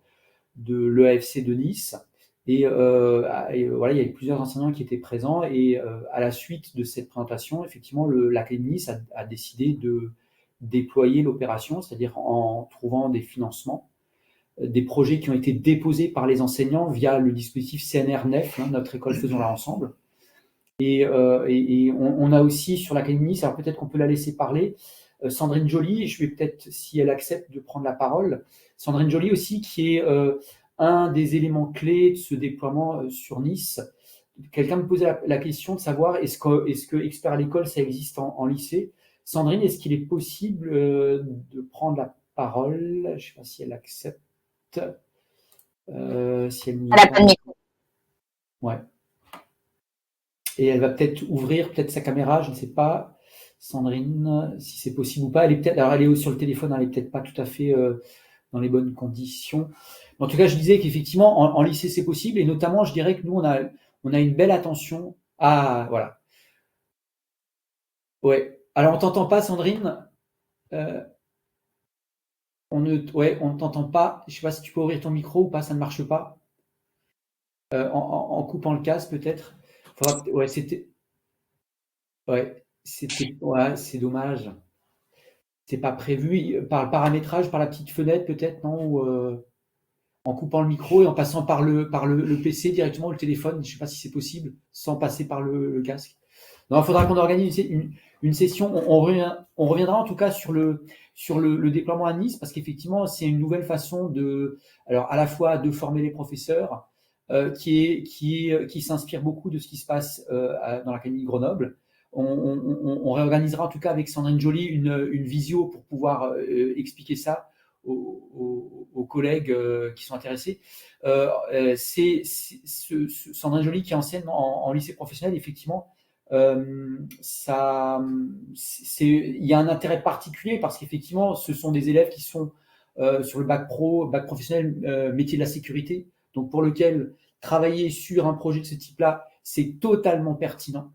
l'EAFC de Nice. Et voilà, il y avait plusieurs enseignants qui étaient présents. Et à la suite de cette présentation, effectivement, l'Académie de Nice a décidé de déployer l'opération, c'est-à-dire en trouvant des financements, des projets qui ont été déposés par les enseignants via le dispositif CNR9, notre école faisons-la ensemble. Et on a aussi sur l'Académie de Nice, alors peut-être qu'on peut la laisser parler, Sandrine Joly, je vais peut-être, si elle accepte de prendre la parole, Sandrine Joly aussi, qui est un des éléments clés de ce déploiement sur Nice. Quelqu'un me posait la question de savoir est-ce que Expert à l'école, ça existe en lycée. Sandrine, est-ce qu'il est possible de prendre la parole? Je ne sais pas si elle accepte. Si elle n'y Elle a pas de micro. Ouais. Et elle va peut-être ouvrir sa caméra, je ne sais pas. Sandrine, si c'est possible ou pas. Elle est sur le téléphone, elle n'est peut-être pas tout à fait dans les bonnes conditions. Mais en tout cas, je disais qu'effectivement, en lycée, c'est possible. Et notamment, je dirais que nous, on a une belle attention à... Voilà. Ouais. Alors, on ne t'entend pas, Sandrine. On ne t'entend pas. Je ne sais pas si tu peux ouvrir ton micro ou pas, ça ne marche pas. En coupant le casque, peut-être. Ouais, c'était... Ouais. Ouais, c'est dommage. C'est pas prévu par le paramétrage, par la petite fenêtre peut-être, non? Ou, en coupant le micro et en passant par le PC directement ou le téléphone, je ne sais pas si c'est possible, sans passer par le casque. Non, il faudra qu'on organise une session. On reviendra en tout cas sur le déploiement à Nice, parce qu'effectivement, c'est une nouvelle façon alors à la fois de former les professeurs, qui s'inspire beaucoup de ce qui se passe dans l'Académie de Grenoble. On réorganisera en tout cas avec Sandrine Joly une visio pour pouvoir expliquer ça aux collègues qui sont intéressés. C'est Sandrine Joly qui enseigne en lycée professionnel, effectivement. Il y a un intérêt particulier parce qu'effectivement, ce sont des élèves qui sont sur le bac professionnel, métier de la sécurité, donc pour lequel travailler sur un projet de ce type-là, c'est totalement pertinent.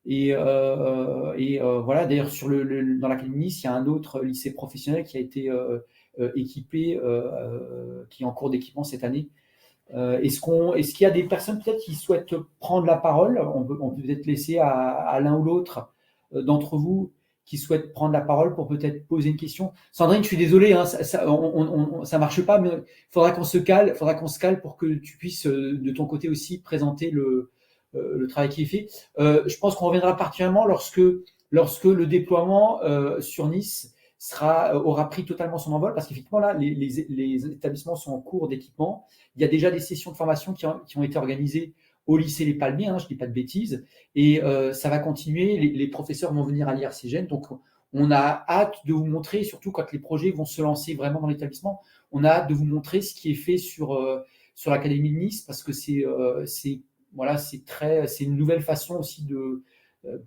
Et voilà, d'ailleurs, dans l'Académie de Nice, il y a un autre lycée professionnel qui a été équipé, qui est en cours d'équipement cette année. Est-ce qu'il y a des personnes peut-être qui souhaitent prendre la parole? On peut peut-être laisser à l'un ou l'autre d'entre vous qui souhaitent prendre la parole pour peut-être poser une question. Sandrine, je suis désolé, hein, ça marche pas, mais il faudra qu'on se cale pour que tu puisses de ton côté aussi présenter le travail qui est fait. Je pense qu'on reviendra particulièrement lorsque le déploiement sur Nice aura pris totalement son envol, parce qu'effectivement là, les établissements sont en cours d'équipement. Il y a déjà des sessions de formation qui ont été organisées au lycée Les Palmiers, je ne dis pas de bêtises, et ça va continuer. Les professeurs vont venir à l'IRCGN, donc on a hâte de vous montrer, surtout quand les projets vont se lancer vraiment dans l'établissement, on a hâte de vous montrer ce qui est fait sur l'Académie de Nice, parce que c'est une nouvelle façon aussi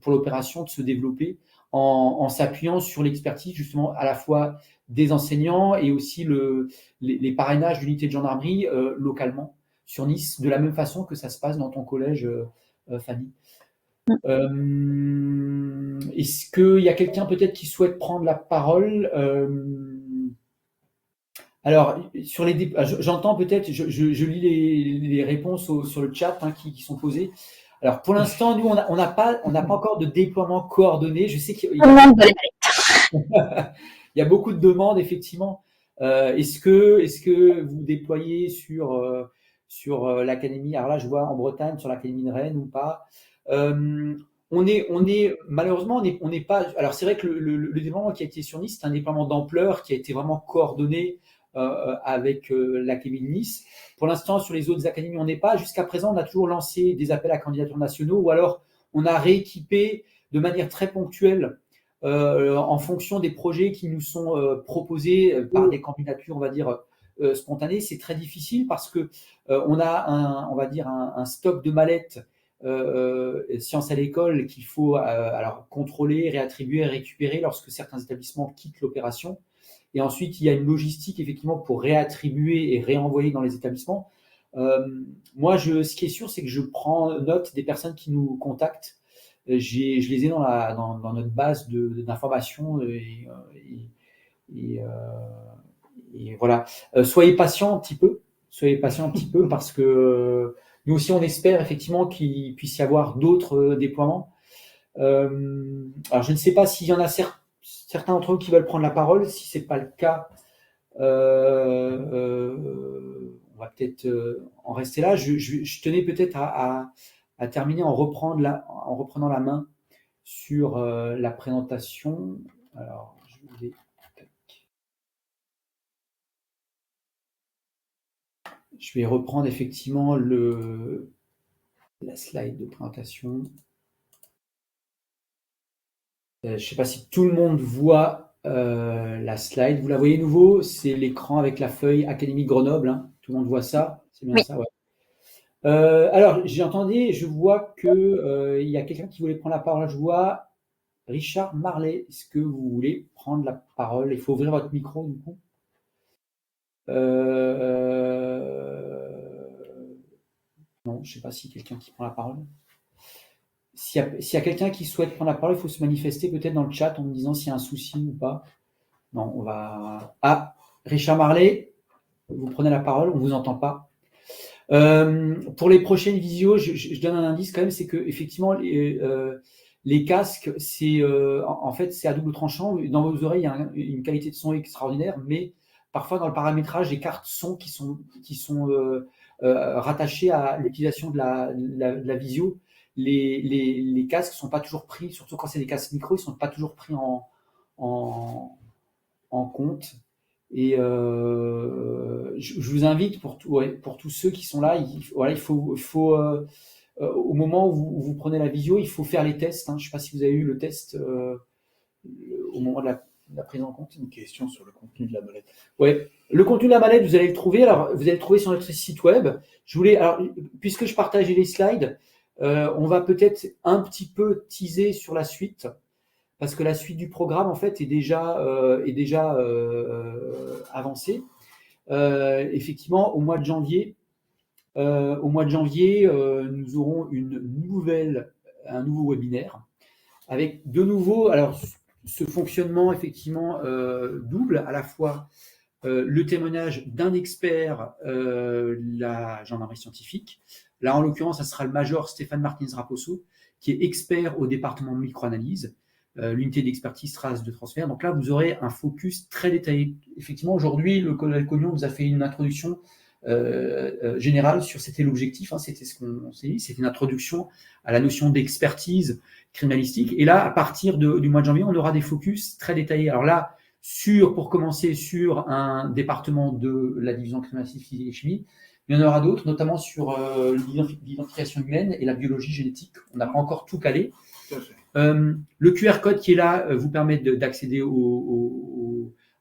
pour l'opération de se développer en s'appuyant sur l'expertise justement à la fois des enseignants et aussi les parrainages d'unités de gendarmerie localement sur Nice, de la même façon que ça se passe dans ton collège, Fanny. Est-ce qu'il y a quelqu'un peut-être qui souhaite prendre la parole? Alors, j'entends peut-être, je lis les réponses sur le chat qui sont posées. Alors, pour l'instant, nous, on n'a pas encore de déploiement coordonné. Je sais qu'il y a beaucoup de demandes, effectivement. Est-ce que vous déployez sur l'académie? Alors là, je vois en Bretagne, sur l'académie de Rennes ou pas. Malheureusement, on n'est pas. Alors, c'est vrai que le déploiement qui a été sur Nice, c'est un déploiement d'ampleur qui a été vraiment coordonné avec l'académie de Nice. Pour l'instant, sur les autres académies, on n'est pas. Jusqu'à présent, on a toujours lancé des appels à candidatures nationaux ou alors on a rééquipé de manière très ponctuelle en fonction des projets qui nous sont proposés par des candidatures, on va dire, spontanées. C'est très difficile parce que on a un stock de mallettes sciences à l'école qu'il faut alors contrôler, réattribuer, récupérer lorsque certains établissements quittent l'opération. Et ensuite, il y a une logistique effectivement pour réattribuer et réenvoyer dans les établissements. Moi, ce qui est sûr, c'est que je prends note des personnes qui nous contactent. Je les ai dans notre base d'informations et voilà. Soyez patients un petit peu. Parce que nous aussi, on espère effectivement qu'il puisse y avoir d'autres déploiements. Alors, je ne sais pas s'il y en a certains d'entre eux qui veulent prendre la parole. Si ce n'est pas le cas, on va peut-être en rester là. Je tenais peut-être à terminer en reprenant la main sur la présentation. Alors, je vais reprendre effectivement la slide de présentation. Je ne sais pas si tout le monde voit la slide. Vous la voyez nouveau? C'est l'écran avec la feuille Académie Grenoble. Hein. Tout le monde voit ça? C'est bien ça, ouais. Alors, je vois qu'il y a quelqu'un qui voulait prendre la parole. Je vois Richard Marlet. Est-ce que vous voulez prendre la parole? Il faut ouvrir votre micro, du coup. Non, je ne sais pas si quelqu'un qui prend la parole. S'il y a quelqu'un qui souhaite prendre la parole, il faut se manifester peut-être dans le chat en me disant s'il y a un souci ou pas. Non, on va... Ah, Richard Marlet, vous prenez la parole, on ne vous entend pas. Pour les prochaines visios, je donne un indice quand même, c'est que effectivement les casques, en fait, c'est à double tranchant. Dans vos oreilles, il y a une qualité de son extraordinaire, mais parfois dans le paramétrage, les cartes son qui sont rattachées à l'utilisation de la visio, les casques ne sont pas toujours pris, surtout quand c'est des casques micro, ils ne sont pas toujours pris en compte. Et je vous invite pour tous ceux qui sont là, il faut au moment où vous prenez la visio, il faut faire les tests. Hein. Je ne sais pas si vous avez eu le test au moment de la prise en compte. Une question sur le contenu de la mallette. Ouais, le contenu de la mallette, vous allez le trouver. Alors, vous allez le trouver sur notre site web. Puisque je partageais les slides, on va peut-être un petit peu teaser sur la suite. Parce que la suite du programme, en fait, est déjà avancée. Effectivement, au mois de janvier, nous aurons un nouveau webinaire avec de nouveau, alors ce fonctionnement effectivement double, à la fois le témoignage d'un expert, la gendarmerie scientifique. Là, en l'occurrence, ça sera le major Stéphane Martinez-Raposo, qui est expert au département de microanalyse. L'unité d'expertise trace de transfert. Donc là, vous aurez un focus très détaillé. Effectivement, aujourd'hui, le colonel Cognon nous a fait une introduction générale sur c'était l'objectif, hein, c'était ce qu'on s'est dit, c'était une introduction à la notion d'expertise criminalistique. Et là, à partir du mois de janvier, on aura des focus très détaillés. Alors là, pour commencer, sur un département de la division criminalistique physique et chimie, il y en aura d'autres, notamment sur l'identification humaine et la biologie génétique. On n'a pas encore tout calé. Le QR code qui est là vous permet d'accéder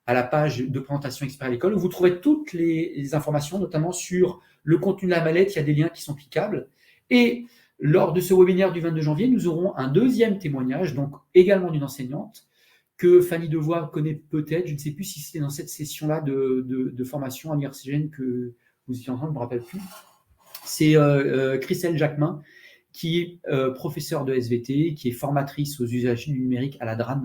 à la page de présentation expert à l'école où vous trouverez toutes les informations, notamment sur le contenu de la mallette. Il y a des liens qui sont cliquables. Et Lors de ce webinaire du 22 janvier, nous aurons un deuxième témoignage, donc également d'une enseignante, que Fanny Devoix connaît peut-être. Je ne sais plus si c'était dans cette session-là de formation à l'IRCGN que vous étiez en train, je ne me rappelle plus. C'est Christelle Jacquemin, qui est professeure de SVT, qui est formatrice aux usages du numérique à la DRAN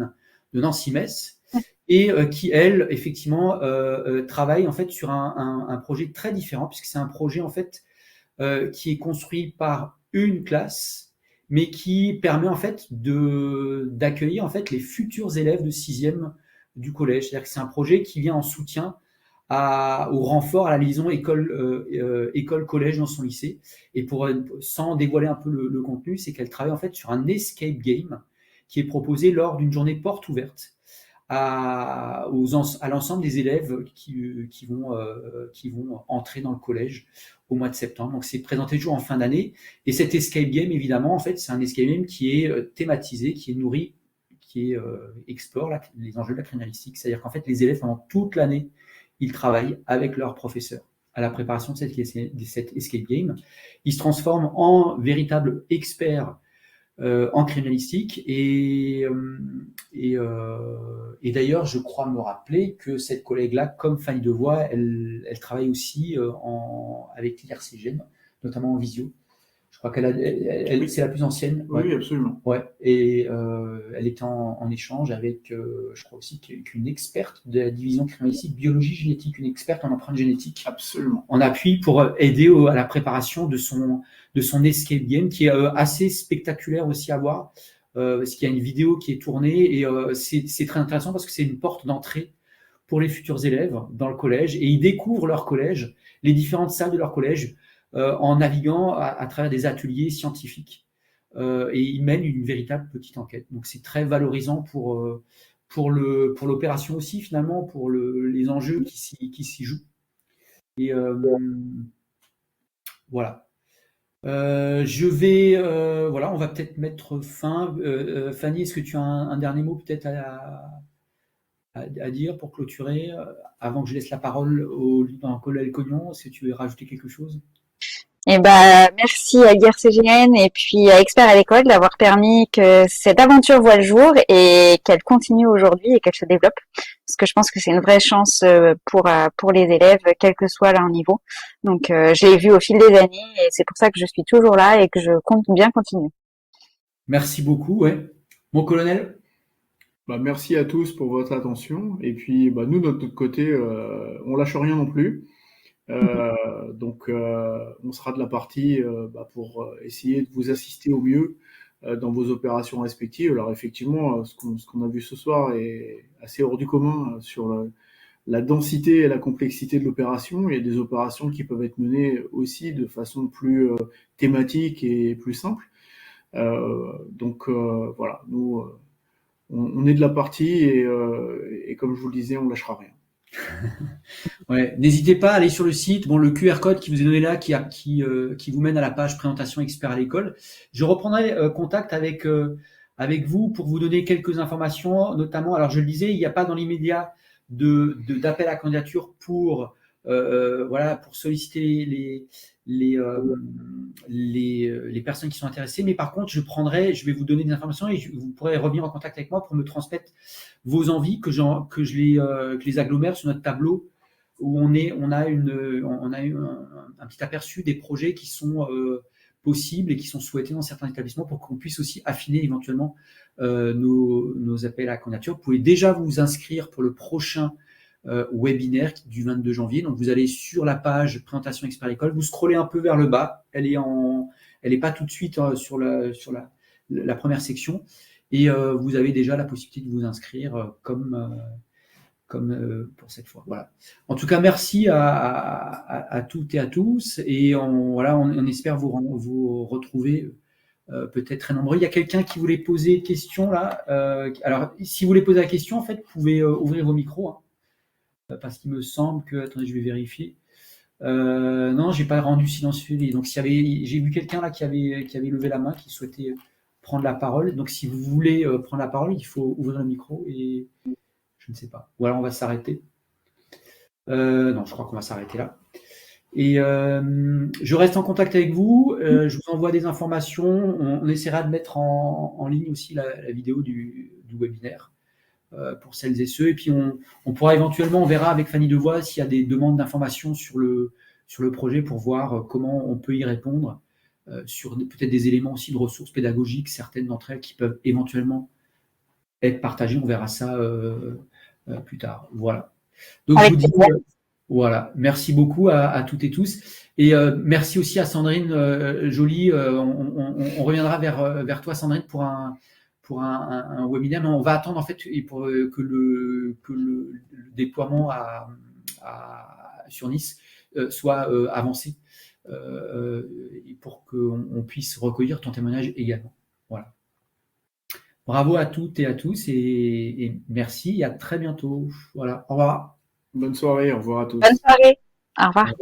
de Nancy-Metz, et qui, elle, effectivement, travaille en fait sur un projet très différent, puisque c'est un projet en fait qui est construit par une classe, mais qui permet en fait d'accueillir en fait les futurs élèves de 6e du collège. C'est-à-dire que c'est un projet qui vient en soutien au renfort, à la liaison école-collège dans son lycée. Et sans dévoiler un peu le contenu, c'est qu'elle travaille en fait sur un escape game qui est proposé lors d'une journée porte ouverte à l'ensemble des élèves qui vont entrer dans le collège au mois de septembre. Donc c'est présenté toujours en fin d'année. Et cet escape game, évidemment, en fait, c'est un escape game qui est thématisé, qui est nourri, qui explore les enjeux de la criminalistique. C'est-à-dire qu'en fait, les élèves, pendant toute l'année, ils travaillent avec leurs professeurs à la préparation de cet escape game. Ils se transforment en véritables experts en criminalistique. Et d'ailleurs, je crois me rappeler que cette collègue-là, comme Fanny Devoix, elle travaille aussi avec l'IRCGN, notamment en visio. Je crois c'est la plus ancienne. Oui, ouais. Absolument. Ouais. Et elle était en échange avec, je crois aussi, une experte de la division criminalistique biologie génétique, une experte en empreinte génétique. Absolument. En appui pour aider à la préparation de son escape game, qui est assez spectaculaire aussi à voir, parce qu'il y a une vidéo qui est tournée, et c'est très intéressant parce que c'est une porte d'entrée pour les futurs élèves dans le collège, et ils découvrent leur collège, les différentes salles de leur collège, en naviguant à travers des ateliers scientifiques. Et ils mènent une véritable petite enquête. Donc c'est très valorisant pour l'opération aussi, finalement, pour les enjeux qui s'y jouent. Et voilà. On va peut-être mettre fin. Fanny, est-ce que tu as un dernier mot peut-être à dire pour clôturer, avant que je laisse la parole dans un collègue Cognon? Est-ce que tu veux rajouter quelque chose? Eh ben, merci à l'IRCGN et puis à Experts à l'école d'avoir permis que cette aventure voie le jour et qu'elle continue aujourd'hui et qu'elle se développe. Parce que je pense que c'est une vraie chance pour les élèves, quel que soit leur niveau. Donc, je l'ai vu au fil des années et c'est pour ça que je suis toujours là et que je compte bien continuer. Merci beaucoup. Ouais. Mon colonel? Merci à tous pour votre attention. Et puis, nous, de notre côté, on lâche rien non plus. Donc, on sera de la partie pour essayer de vous assister au mieux dans vos opérations respectives. Alors, effectivement, ce qu'on a vu ce soir est assez hors du commun sur la densité et la complexité de l'opération. Il y a des opérations qui peuvent être menées aussi de façon plus thématique et plus simple. Donc, voilà, nous, on est de la partie et comme je vous le disais, on lâchera rien. Ouais, n'hésitez pas à aller sur le site. Bon, le QR code qui vous est donné là, qui vous mène à la page présentation expert à l'école. Je reprendrai contact avec vous pour vous donner quelques informations, notamment. Alors, je le disais, il n'y a pas dans l'immédiat d'appel à candidature pour solliciter les personnes qui sont intéressées. Mais par contre, je vais vous donner des informations et vous pourrez revenir en contact avec moi pour me transmettre vos envies, que je les agglomère sur notre tableau où on a eu un petit aperçu des projets qui sont possibles et qui sont souhaités dans certains établissements pour qu'on puisse aussi affiner éventuellement nos appels à candidature. Vous pouvez déjà vous inscrire pour le prochain webinaire du 22 janvier. Donc, vous allez sur la page présentation expert école, vous scrollez un peu vers le bas. Elle est pas tout de suite sur la première section. Et vous avez déjà la possibilité de vous inscrire comme pour cette fois. Voilà. En tout cas, merci à toutes et à tous. Et on espère vous retrouver peut-être très nombreux. Il y a quelqu'un qui voulait poser une question là. Alors, si vous voulez poser la question, en fait, vous pouvez ouvrir vos micros. Parce qu'il me semble que... Attendez, je vais vérifier. Non, j'ai pas rendu silencieux. Donc, j'ai vu quelqu'un là qui avait levé la main, qui souhaitait prendre la parole. Donc, si vous voulez prendre la parole, il faut ouvrir le micro et je ne sais pas. Ou alors, on va s'arrêter. Non, je crois qu'on va s'arrêter là. Et je reste en contact avec vous. Je vous envoie des informations. On essaiera de mettre en ligne aussi la vidéo du webinaire pour celles et ceux. Et puis, on pourra éventuellement, on verra avec Fanny Devoise s'il y a des demandes d'informations sur le projet pour voir comment on peut y répondre, sur peut-être des éléments aussi de ressources pédagogiques, certaines d'entre elles qui peuvent éventuellement être partagées. On verra ça plus tard. Voilà. Donc, je vous dis... Voilà, merci beaucoup à toutes et tous. Et merci aussi à Sandrine Joly. On reviendra vers toi, Sandrine, pour un webinaire. Mais on va attendre en fait pour que le déploiement sur Nice soit avancé et pour qu'on puisse recueillir ton témoignage également. Voilà. Bravo à toutes et à tous et merci et à très bientôt. Voilà, au revoir. Bonne soirée, au revoir à tous. Bonne soirée, au revoir.